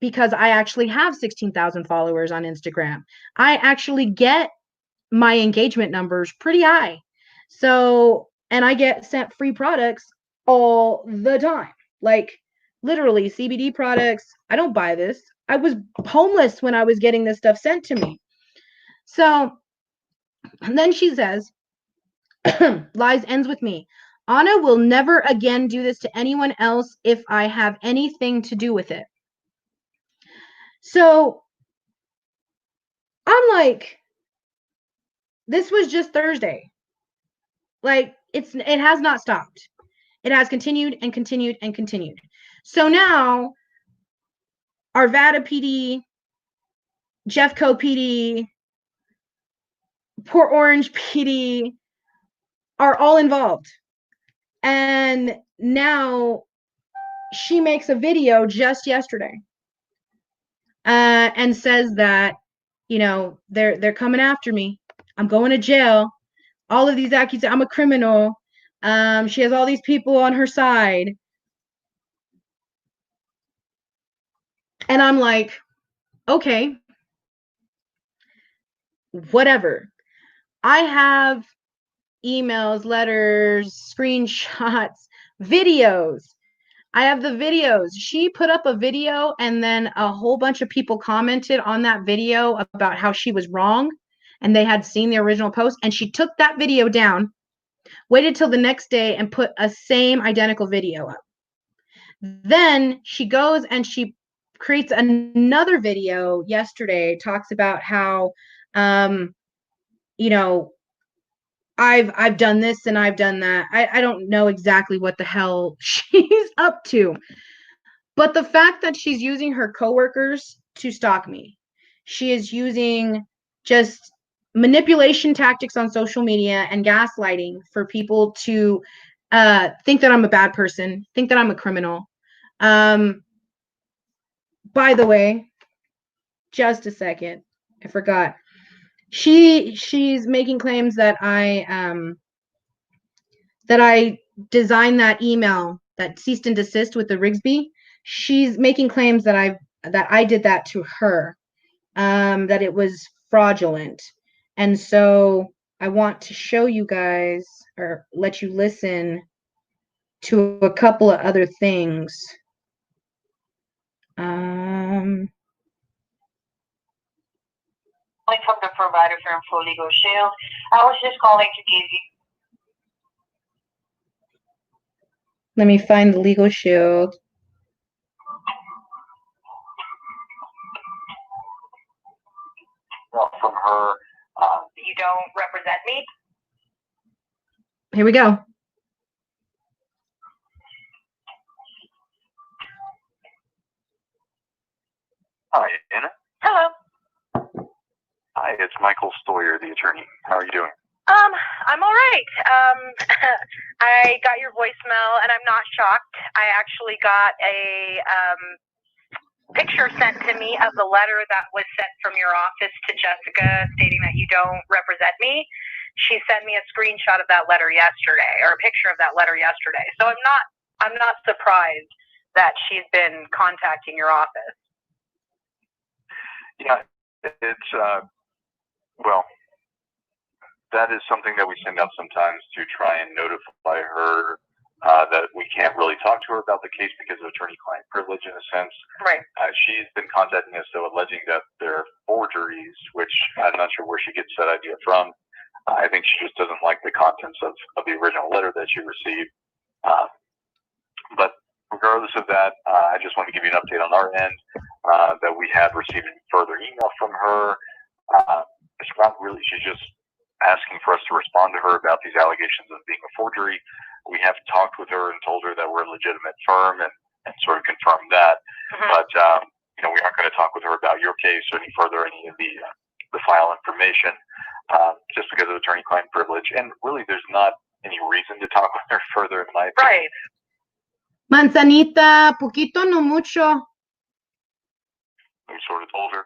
Because I actually have 16,000 followers on Instagram. I actually get my engagement numbers pretty high. So, and I get sent free products all the time. Like, literally CBD products. I don't buy this. I was homeless when I was getting this stuff sent to me. So, and then she says, Lies ends with me. Anna will never again do this to anyone else if I have anything to do with it. So I'm like, this was just Thursday. Like, it has not stopped. It has continued and continued and continued. So now Arvada PD, Jeffco PD, Port Orange PD are all involved. And now she makes a video just yesterday and says that, you know, they're coming after me. I'm going to jail. All of these accusations, I'm a criminal. She has all these people on her side. And I'm like, okay, whatever. I have emails, letters, screenshots, videos. I have the videos. She put up a video, and then a whole bunch of people commented on that video about how she was wrong, and they had seen the original post, and she took that video down, waited till the next day, and put a same identical video up. Then she goes and she creates another video yesterday, talks about how you know, I've done this and I've done that. I don't know exactly what the hell she's up to. But the fact that she's using her coworkers to stalk me, she is using just manipulation tactics on social media and gaslighting for people to think that I'm a bad person, think that I'm a criminal. By the way, just a second, I forgot. She's making claims that I designed that email, that cease and desist with the Rigsby. She's making claims that I did that to her, that it was fraudulent. And so I want to show you guys, or let you listen to a couple of other things. From the provider firm for Legal Shield. I was just calling to give you. Let me find the Legal Shield. From her, you don't represent me. Here we go. Hi, Anna. Hello. Hi, it's Michael Stoyer, the attorney. How are you doing? I'm all right. I got your voicemail, and I'm not shocked. I actually got a picture sent to me of the letter that was sent from your office to Jessica stating that you don't represent me. She sent me a screenshot of that letter yesterday, or a picture of that letter yesterday. So I'm not surprised that she's been contacting your office. Yeah, it's well, that is something that we send out sometimes to try and notify her that we can't really talk to her about the case because of attorney-client privilege in a sense. Right. She's been contacting us, though, alleging that they're forgeries, which I'm not sure where she gets that idea from. I think she just doesn't like the contents of the original letter that she received. But regardless of that, I just want to give you an update on our end that we have received further email from her. It's not really, she's just asking for us to respond to her about these allegations of being a forgery. We have talked with her and told her that we're a legitimate firm and sort of confirmed that. Mm-hmm. But, you know, we aren't going to talk with her about your case or any further, any of the file information, just because of attorney-client privilege. And really, there's not any reason to talk with her further, in my opinion. Right. Manzanita, poquito, no mucho. We sort of told her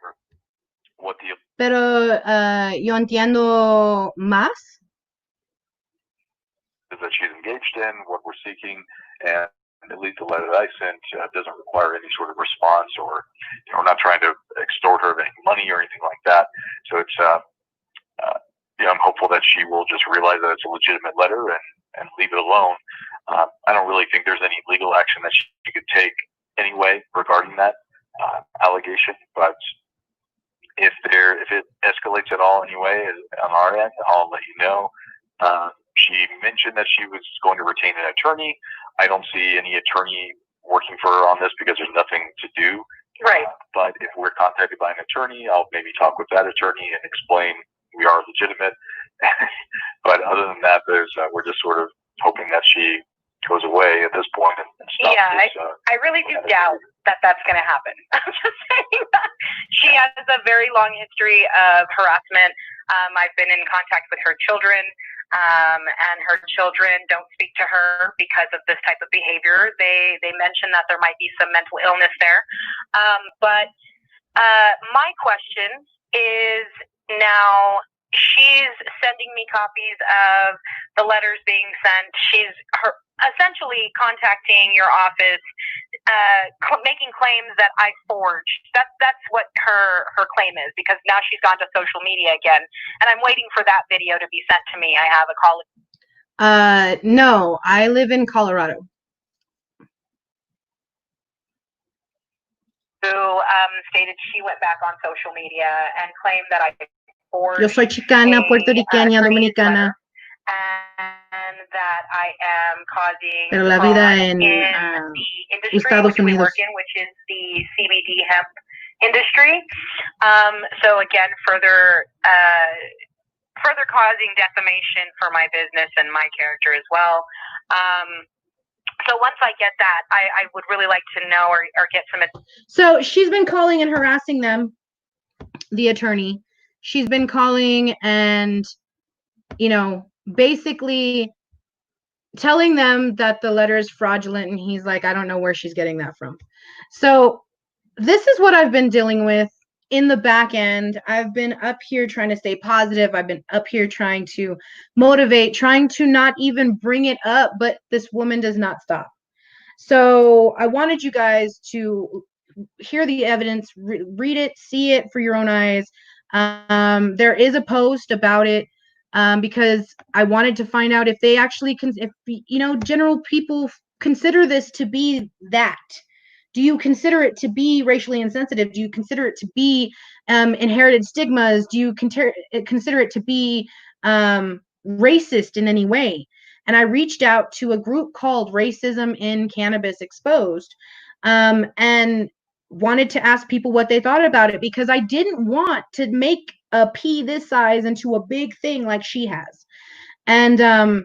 what the Pero yo entiendo más. is that she's engaged in, what we're seeking, and at least the letter that I sent doesn't require any sort of response, or we're not trying to extort her of any money or anything like that. So it's I'm hopeful that she will just realize that it's a legitimate letter and leave it alone. I don't really think there's any legal action that she could take anyway regarding that allegation, but if it escalates at all anyway on our end, I'll let you know. She mentioned that she was going to retain an attorney. I don't see any attorney working for her on this because there's nothing to do. Right. But if we're contacted by an attorney, I'll maybe talk with that attorney and explain we are legitimate. But other than that, we're just sort of hoping that she goes away at this point and stops. Yeah, I really do doubt that that's going to happen. I'm just saying that she has a very long history of harassment. I've been in contact with her children, and her children don't speak to her because of this type of behavior. They mention that there might be some mental illness there. But my question is, now she's sending me copies of the letters being sent. She's essentially contacting your office, making claims that I forged. That's what her claim is, because now she's gone to social media again, and I'm waiting for that video to be sent to me. I have a colleague. No, I live in Colorado. Who stated she went back on social media and claimed that I forged. Yo soy chicana, puertorriqueña, dominicana. And that I am causing Pero la vida en the industry Estados which we Unidos. work in, which is the CBD hemp industry. So again, further causing defamation for my business and my character as well. So once I get that, I would really like to know or get some. So she's been calling and harassing them, the attorney. She's been calling and, basically telling them that the letter is fraudulent. And he's like, I don't know where she's getting that from. So this is what I've been dealing with in the back end. I've been up here trying to stay positive. I've been up here trying to motivate, trying to not even bring it up, but this woman does not stop. So I wanted you guys to hear the evidence, read it, see it for your own eyes. There is a post about it, because I wanted to find out if they actually general people consider this to be that. Do you consider it to be racially insensitive? Do you consider it to be inherited stigmas? Do you consider it to be racist in any way? And I reached out to a group called Racism in Cannabis Exposed, and wanted to ask people what they thought about it, because I didn't want to make a pea this size into a big thing like she has. And I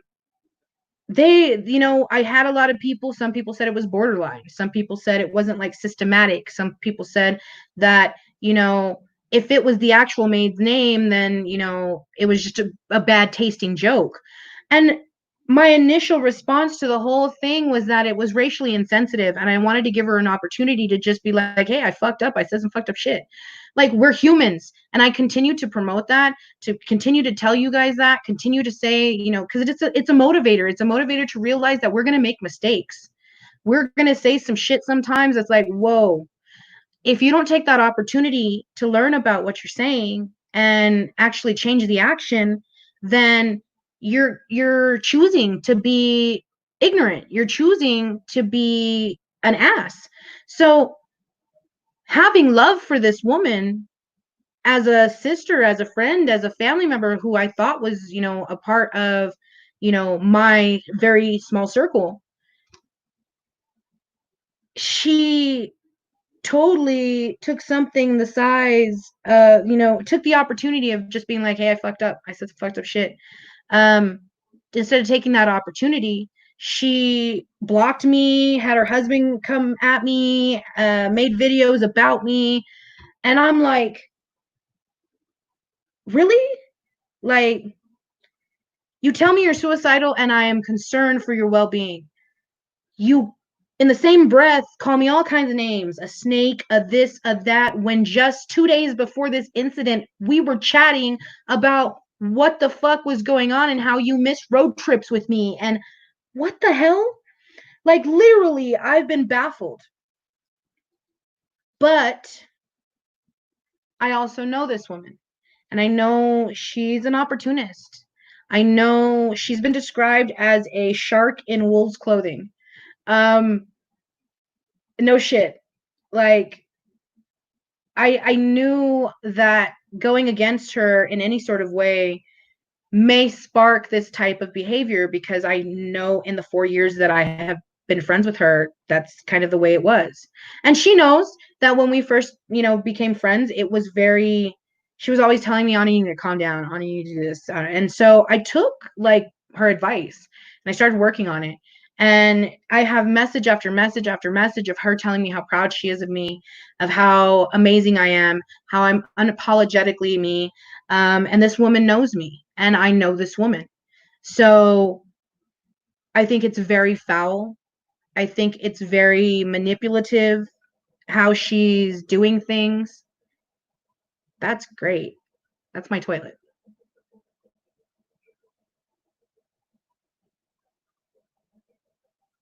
had a lot of people. Some people said it was borderline. Some people said it wasn't like systematic. Some people said that, if it was the actual maid's name, then, it was just a bad tasting joke. And my initial response to the whole thing was that it was racially insensitive, and I wanted to give her an opportunity to just be like, hey, I fucked up. I said some fucked up shit. Like, we're humans. And I continue to promote that, to continue to tell you guys that, continue to say, because it's a motivator. It's a motivator to realize that we're going to make mistakes. We're going to say some shit sometimes. It's like, whoa, if you don't take that opportunity to learn about what you're saying and actually change the action, then you're choosing to be ignorant. You're choosing to be an ass. So having love for this woman as a sister, as a friend, as a family member who I thought was, a part of, my very small circle, she totally took something the size took the opportunity of just being like, hey, I fucked up. I said some fucked up shit. Instead of taking that opportunity, she blocked me, had her husband come at me, made videos about me. And I'm like, really? Like, you tell me you're suicidal and I am concerned for your well-being. You in the same breath, call me all kinds of names, a snake, a this, a that, when just 2 days before this incident, we were chatting about what the fuck was going on and how you missed road trips with me. And what the hell? Like, literally, I've been baffled. But I also know this woman, and I know she's an opportunist. I know she's been described as a shark in wolf's clothing. No shit. Like, I knew that going against her in any sort of way may spark this type of behavior, because I know in the 4 years that I have been friends with her, that's kind of the way it was. And she knows that when we first, became friends, it was very, she was always telling me, Anna, you need to calm down. Anna, you need to do this. And so I took like her advice and I started working on it. And I have message after message after message of her telling me how proud she is of me, of how amazing I am, how I'm unapologetically me. And this woman knows me, and I know this woman. So I think it's very foul. I think it's very manipulative how she's doing things. That's great. That's my toilet.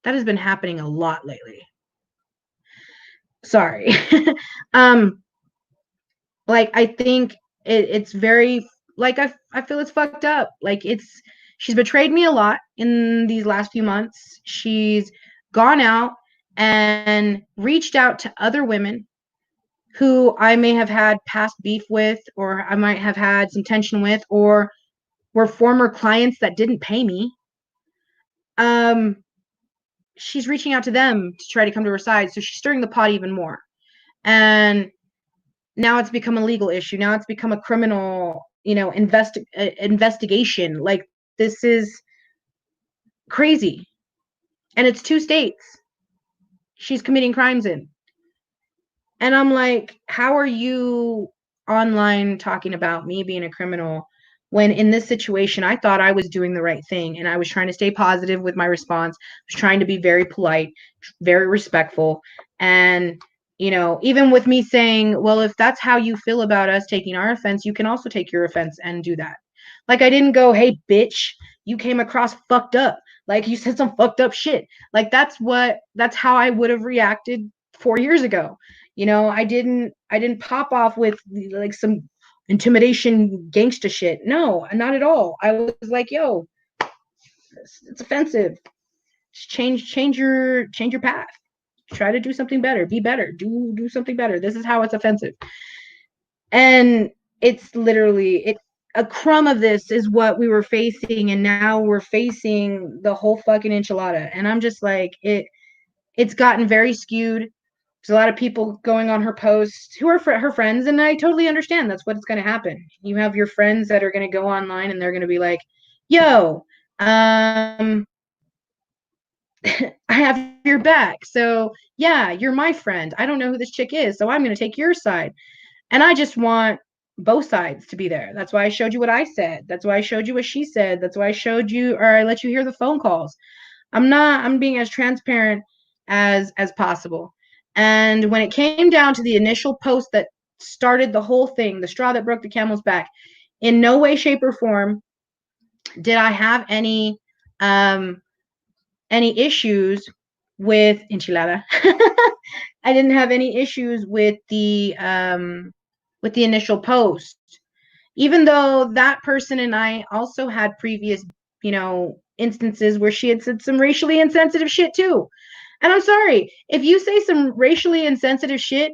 That has been happening a lot lately. Sorry. Like, I think it's very, like, I feel it's fucked up. Like, she's betrayed me a lot in these last few months. She's gone out and reached out to other women who I may have had past beef with, or I might have had some tension with, or were former clients that didn't pay me. She's reaching out to them to try to come to her side. So she's stirring the pot even more. And now it's become a legal issue. Now it's become a criminal, investigation. Like, this is crazy. And it's 2 states she's committing crimes in. And I'm like, how are you online talking about me being a criminal when in this situation I thought I was doing the right thing, and I was trying to stay positive with my response, I was trying to be very polite, very respectful. And even with me saying, well, if that's how you feel about us taking our offense, you can also take your offense and do that. Like, I didn't go, hey bitch, you came across fucked up, like you said some fucked up shit. Like, that's how I would have reacted 4 years ago. I didn't pop off with like some intimidation gangsta shit. No, not at all. I was like, yo, it's offensive. Just change your path. Try to do something better. Be better. Do something better. This is how it's offensive. And it's literally a crumb of this is what we were facing, and now we're facing the whole fucking enchilada. And I'm just like, it's gotten very skewed. There's a lot of people going on her posts who are her friends, and I totally understand that's what's going to happen. You have your friends that are going to go online and they're going to be like, yo, I have your back. So yeah, you're my friend. I don't know who this chick is, so I'm going to take your side. And I just want both sides to be there. That's why I showed you what I said. That's why I showed you what she said. That's why I showed you, or I let you hear the phone calls. I'm being as transparent as possible. And when it came down to the initial post that started the whole thing, the straw that broke the camel's back, in no way, shape, or form did I have any issues with enchilada. I didn't have any issues with the initial post, even though that person and I also had previous, instances where she had said some racially insensitive shit too. And I'm sorry, if you say some racially insensitive shit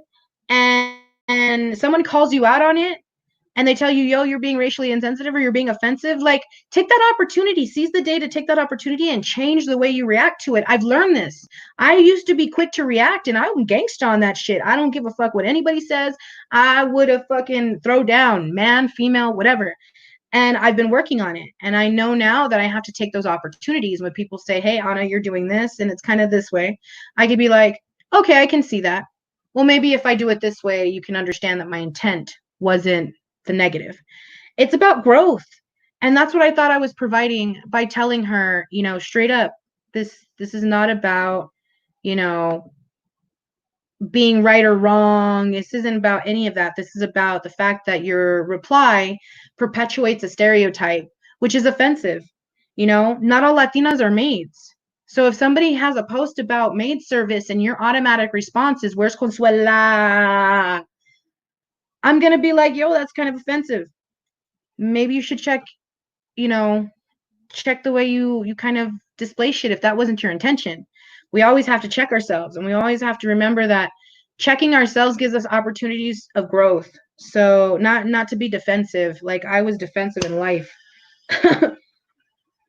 and someone calls you out on it and they tell you, yo, you're being racially insensitive or you're being offensive, like, take that opportunity, seize the day to take that opportunity and change the way you react to it. I've learned this. I used to be quick to react and I would gangsta on that shit. I don't give a fuck what anybody says. I would have fucking throw down, man, female, whatever. And I've been working on it. And I know now that I have to take those opportunities when people say, hey, Anna, you're doing this and it's kind of this way. I could be like, okay, I can see that. Well, maybe if I do it this way, you can understand that my intent wasn't the negative. It's about growth. And that's what I thought I was providing by telling her, straight up, this is not about you know, being right or wrong. This isn't about any of that. This is about the fact that your reply perpetuates a stereotype, which is offensive. You know, not all Latinas are maids. So if somebody has a post about maid service and your automatic response is, "Where's Consuela?" I'm going to be like, yo, that's kind of offensive. Maybe you should check, you know, check the way you kind of display shit if that wasn't your intention. We always have to check ourselves, and we always have to remember that checking ourselves gives us opportunities of growth. So not to be defensive, like I was defensive in life.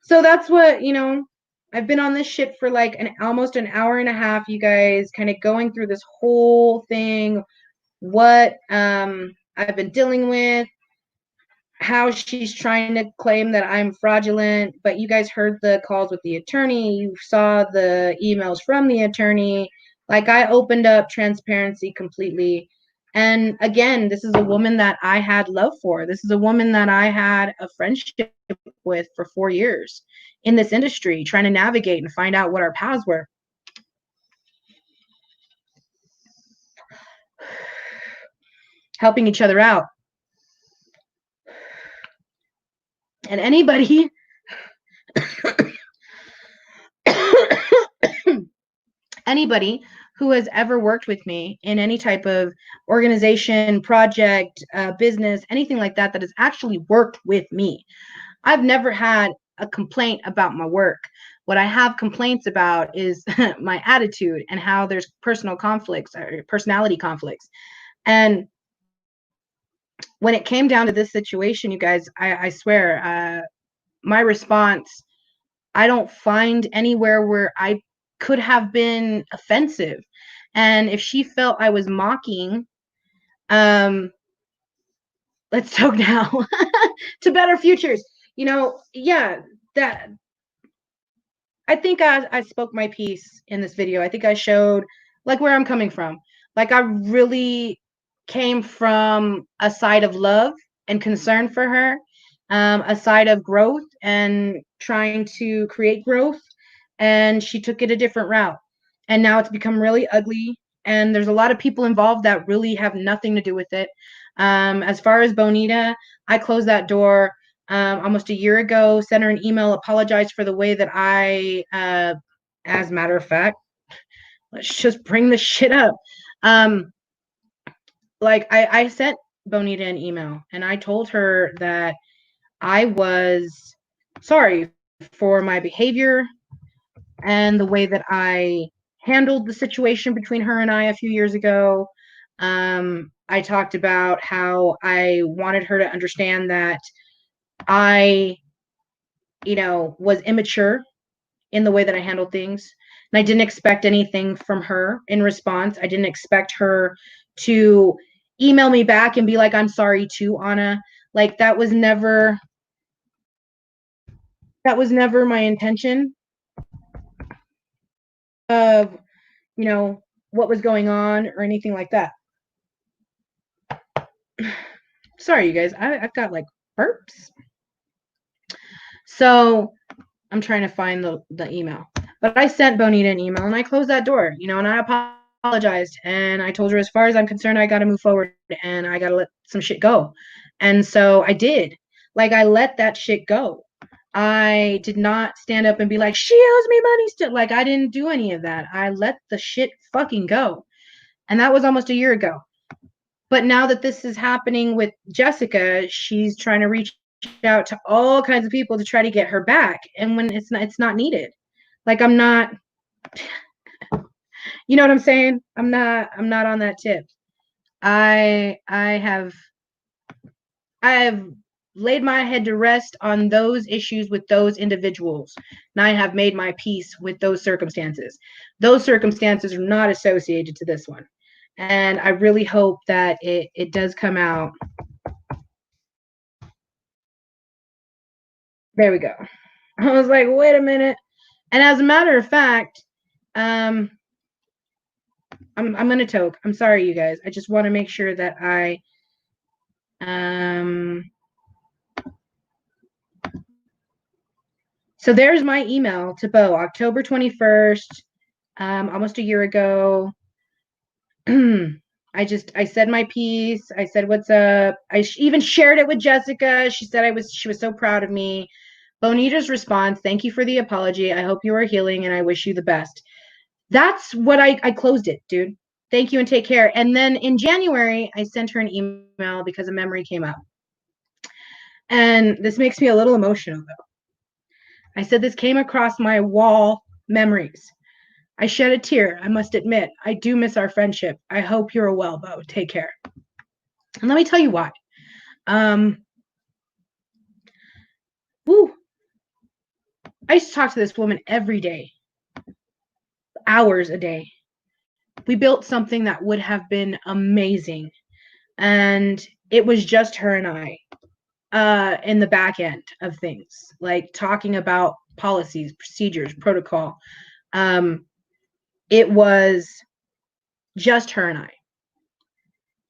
So that's what, you know, I've been on this shit for like almost an hour and a half, you guys, kind of going through this whole thing, what I've been dealing with, how she's trying to claim that I'm fraudulent, but you guys heard the calls with the attorney, you saw the emails from the attorney. Like, I opened up transparency completely. And again, this is a woman that I had love for. This is a woman that I had a friendship with for 4 years in this industry, trying to navigate and find out what our paths were. Helping each other out. And anybody anybody who has ever worked with me in any type of organization, project, business, anything like that, that has actually worked with me, I've never had a complaint about my work. What I have complaints about is my attitude and how there's personal conflicts or personality conflicts. And when it came down to this situation, you guys, I swear, my response, I don't find anywhere where I could have been offensive. And if she felt I was mocking, let's talk now to better futures. You know, yeah, that I think I spoke my piece in this video. I think I showed like where I'm coming from. Like, I really came from a side of love and concern for her, a side of growth and trying to create growth. And she took it a different route. And now it's become really ugly. And there's a lot of people involved that really have nothing to do with it. As far as Bonita, I closed that door almost a year ago, sent her an email, apologized for the way that as a matter of fact, let's just bring this shit up. Like, I sent Bonita an email and I told her that I was sorry for my behavior and the way that I handled the situation between her and I a few years ago. I talked about how I wanted her to understand that I, was immature in the way that I handled things. And I didn't expect anything from her in response. I didn't expect her to email me back and be like, "I'm sorry too, Anna." Like, that was never my intention of, what was going on or anything like that. Sorry, you guys. I've got like burps. So I'm trying to find the email. But I sent Bonita an email and I closed that door, and I apologized. And I told her, as far as I'm concerned, I got to move forward and I got to let some shit go. And so I did. Like, I let that shit go. I did not stand up and be like, "She owes me money still." Like, I didn't do any of that. I let the shit fucking go. And that was almost a year ago. But now that this is happening with Jessica, she's trying to reach out to all kinds of people to try to get her back. And when it's not needed. Like, I'm not, you know what I'm saying? I'm not on that tip. I have laid my head to rest on those issues with those individuals. And I have made my peace with those circumstances. Those circumstances are not associated to this one. And I really hope that it does come out. There we go. I was like, wait a minute. And as a matter of fact, I'm gonna toke. I'm sorry, you guys. I just want to make sure that I so there's my email to Bo, October 21st. almost a year ago. I said my piece. I said, what's up? I even shared it with Jessica. She said she was so proud of me. Bonita's response, thank you for the apology. I hope you are healing and I wish you the best. That's what I closed it, dude. Thank you and take care. And then in January, I sent her an email because a memory came up. And this makes me a little emotional, though. I said, this came across my wall memories. I shed a tear, I must admit. I do miss our friendship. I hope you're well, Bo. Take care. And let me tell you why. I used to talk to this woman every day, hours a day. We built something that would have been amazing. And it was just her and I in the back end of things, like talking about policies, procedures, protocol. It was just her and I.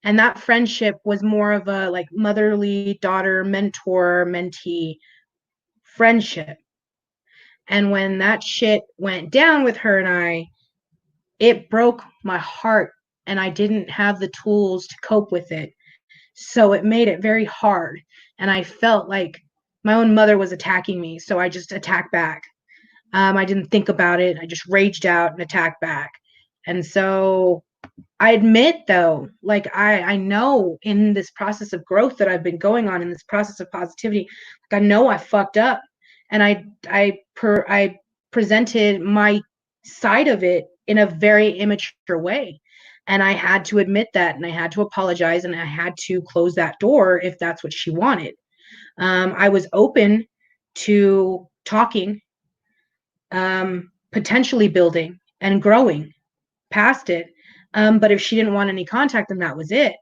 And that friendship was more of a like motherly daughter, mentor, mentee friendship. And when that shit went down with her and I, it broke my heart and I didn't have the tools to cope with it. So it made it very hard. And I felt like my own mother was attacking me. So I just attacked back. I didn't think about it. I just raged out and attacked back. And so I admit, though, like I know in this process of growth that I've been going on, in this process of positivity, like I know I fucked up, and I presented my side of it in a very immature way, and I had to admit that, and I had to apologize, and I had to close that door if that's what she wanted. I was open to talking, potentially building and growing past it. But if she didn't want any contact, then that was it.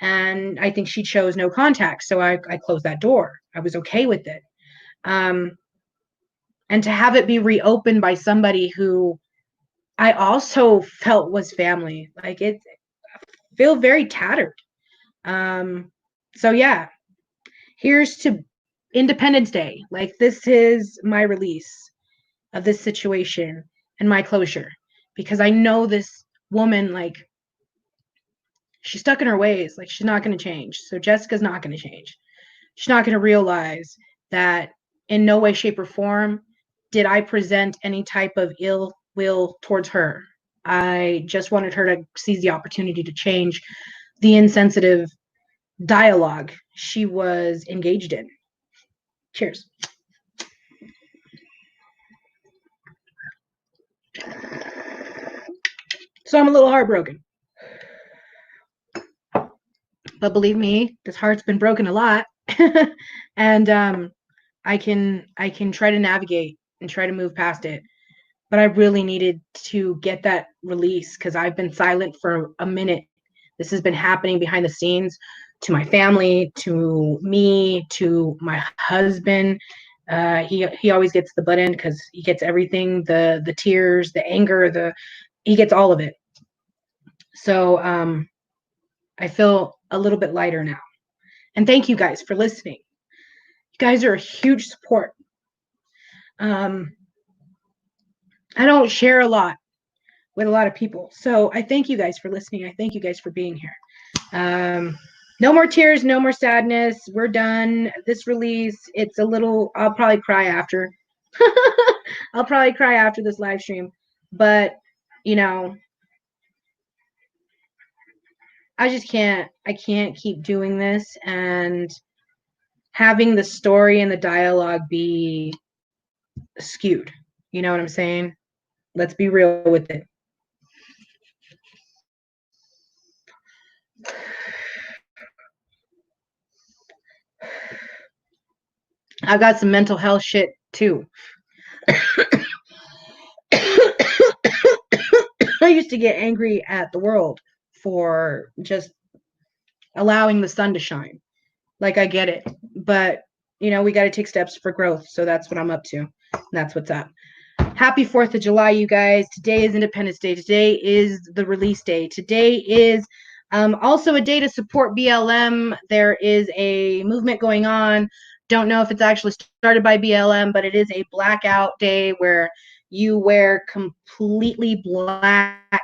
And I think she chose no contact. So I closed that door. I was okay with it. And to have it be reopened by somebody who I also felt was family, like I feel very tattered. So yeah, here's to Independence Day. Like this is my release of this situation and my closure, because I know this woman, like, she's stuck in her ways. Like, she's not going to change. So Jessica's not going to change. She's not going to realize that in no way, shape, or form did I present any type of ill will towards her. I just wanted her to seize the opportunity to change the insensitive dialogue she was engaged in. Cheers. So I'm a little heartbroken. But believe me, this heart's been broken a lot. And I can try to navigate and try to move past it. But I really needed to get that release because I've been silent for a minute. This has been happening behind the scenes to my family, to me, to my husband. He always gets the butt end because he gets everything, the tears, the anger, he gets all of it. So I feel a little bit lighter now. And thank you guys for listening. You guys are a huge support. I don't share a lot with a lot of people. So I thank you guys for listening. I thank you guys for being here. No more tears, no more sadness. We're done. This release, it's a little, I'll probably cry after. I'll probably cry after this live stream. But, you know, I can't keep doing this and having the story and the dialogue be skewed. You know what I'm saying? Let's be real with it. I've got some mental health shit too. I used to get angry at the world for just allowing the sun to shine. Like, I get it. But, you know, we got to take steps for growth. So that's what I'm up to. And that's what's up. Happy 4th of July, you guys. Today is Independence Day. Today is the release day. Today is also a day to support BLM. There is a movement going on. Don't know if it's actually started by BLM, but it is a blackout day where you wear completely black.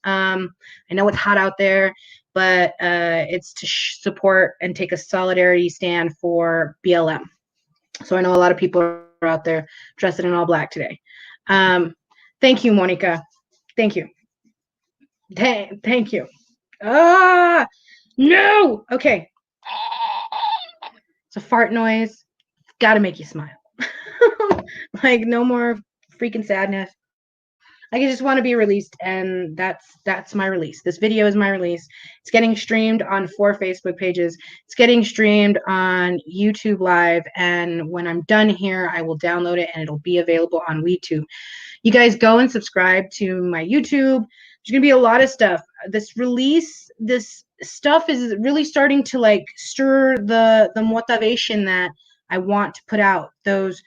I know it's hot out there, but it's to support and take a solidarity stand for BLM. So I know a lot of people are out there dressed in all black today. Thank you, Monica. Thank you. Thank you. Ah, no. Okay. It's a fart noise. Got to make you smile. Like, no more freaking sadness. I just want to be released, and that's my release. This video is my release. It's getting streamed on 4 Facebook pages. It's getting streamed on YouTube Live, and when I'm done here, I will download it, and it'll be available on YouTube. You guys go and subscribe to my YouTube. There's gonna be a lot of stuff. This stuff is really starting to like stir the motivation that I want to put out. Those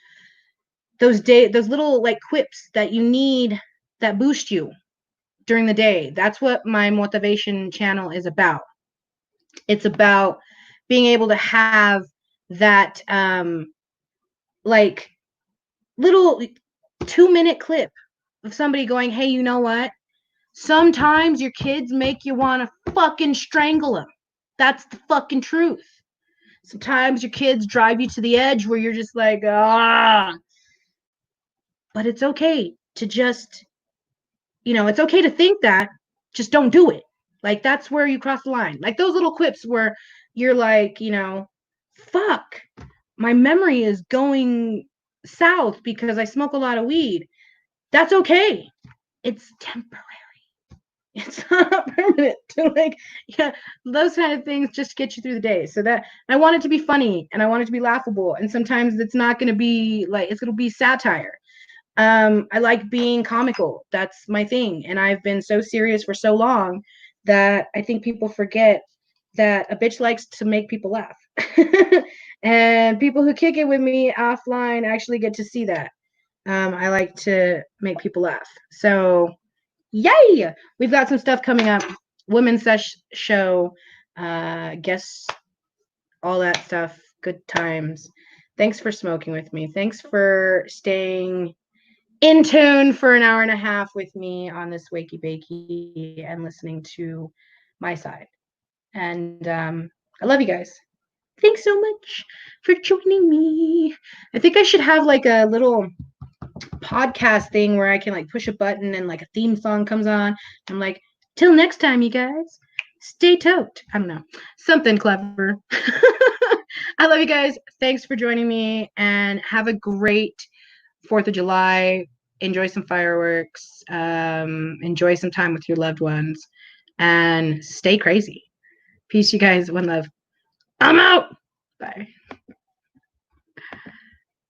little like quips that you need that boost you during the day. That's what my motivation channel is about. It's about being able to have that like little 2-minute clip of somebody going, hey, you know what? Sometimes your kids make you want to fucking strangle them. That's the fucking truth. Sometimes your kids drive you to the edge where you're just like, ah. But it's okay to just, it's okay to think that, just don't do it. Like, that's where you cross the line. Like those little quips where you're like, fuck, my memory is going south because I smoke a lot of weed. That's okay. It's temporary. It's not permanent. Those kind of things just get you through the day. So that I want it to be funny and I want it to be laughable. And sometimes it's not going to be like, it's going to be satire. I like being comical. That's my thing. And I've been so serious for so long that I think people forget that a bitch likes to make people laugh. And people who kick it with me offline actually get to see that. I like to make people laugh. So yay! We've got some stuff coming up. Women's show, guests, all that stuff. Good times. Thanks for smoking with me. Thanks for staying in tune for an hour and a half with me on this Wakey Bakey and listening to my side. And I love you guys. Thanks so much for joining me. I think I should have like a little podcast thing where I can like push a button and like a theme song comes on. I'm like, till next time, you guys, stay tote. I don't know, something clever. I love you guys. Thanks for joining me and have a great 4th of July. Enjoy some fireworks. Enjoy some time with your loved ones and stay crazy. Peace, you guys. One love. I'm out. Bye.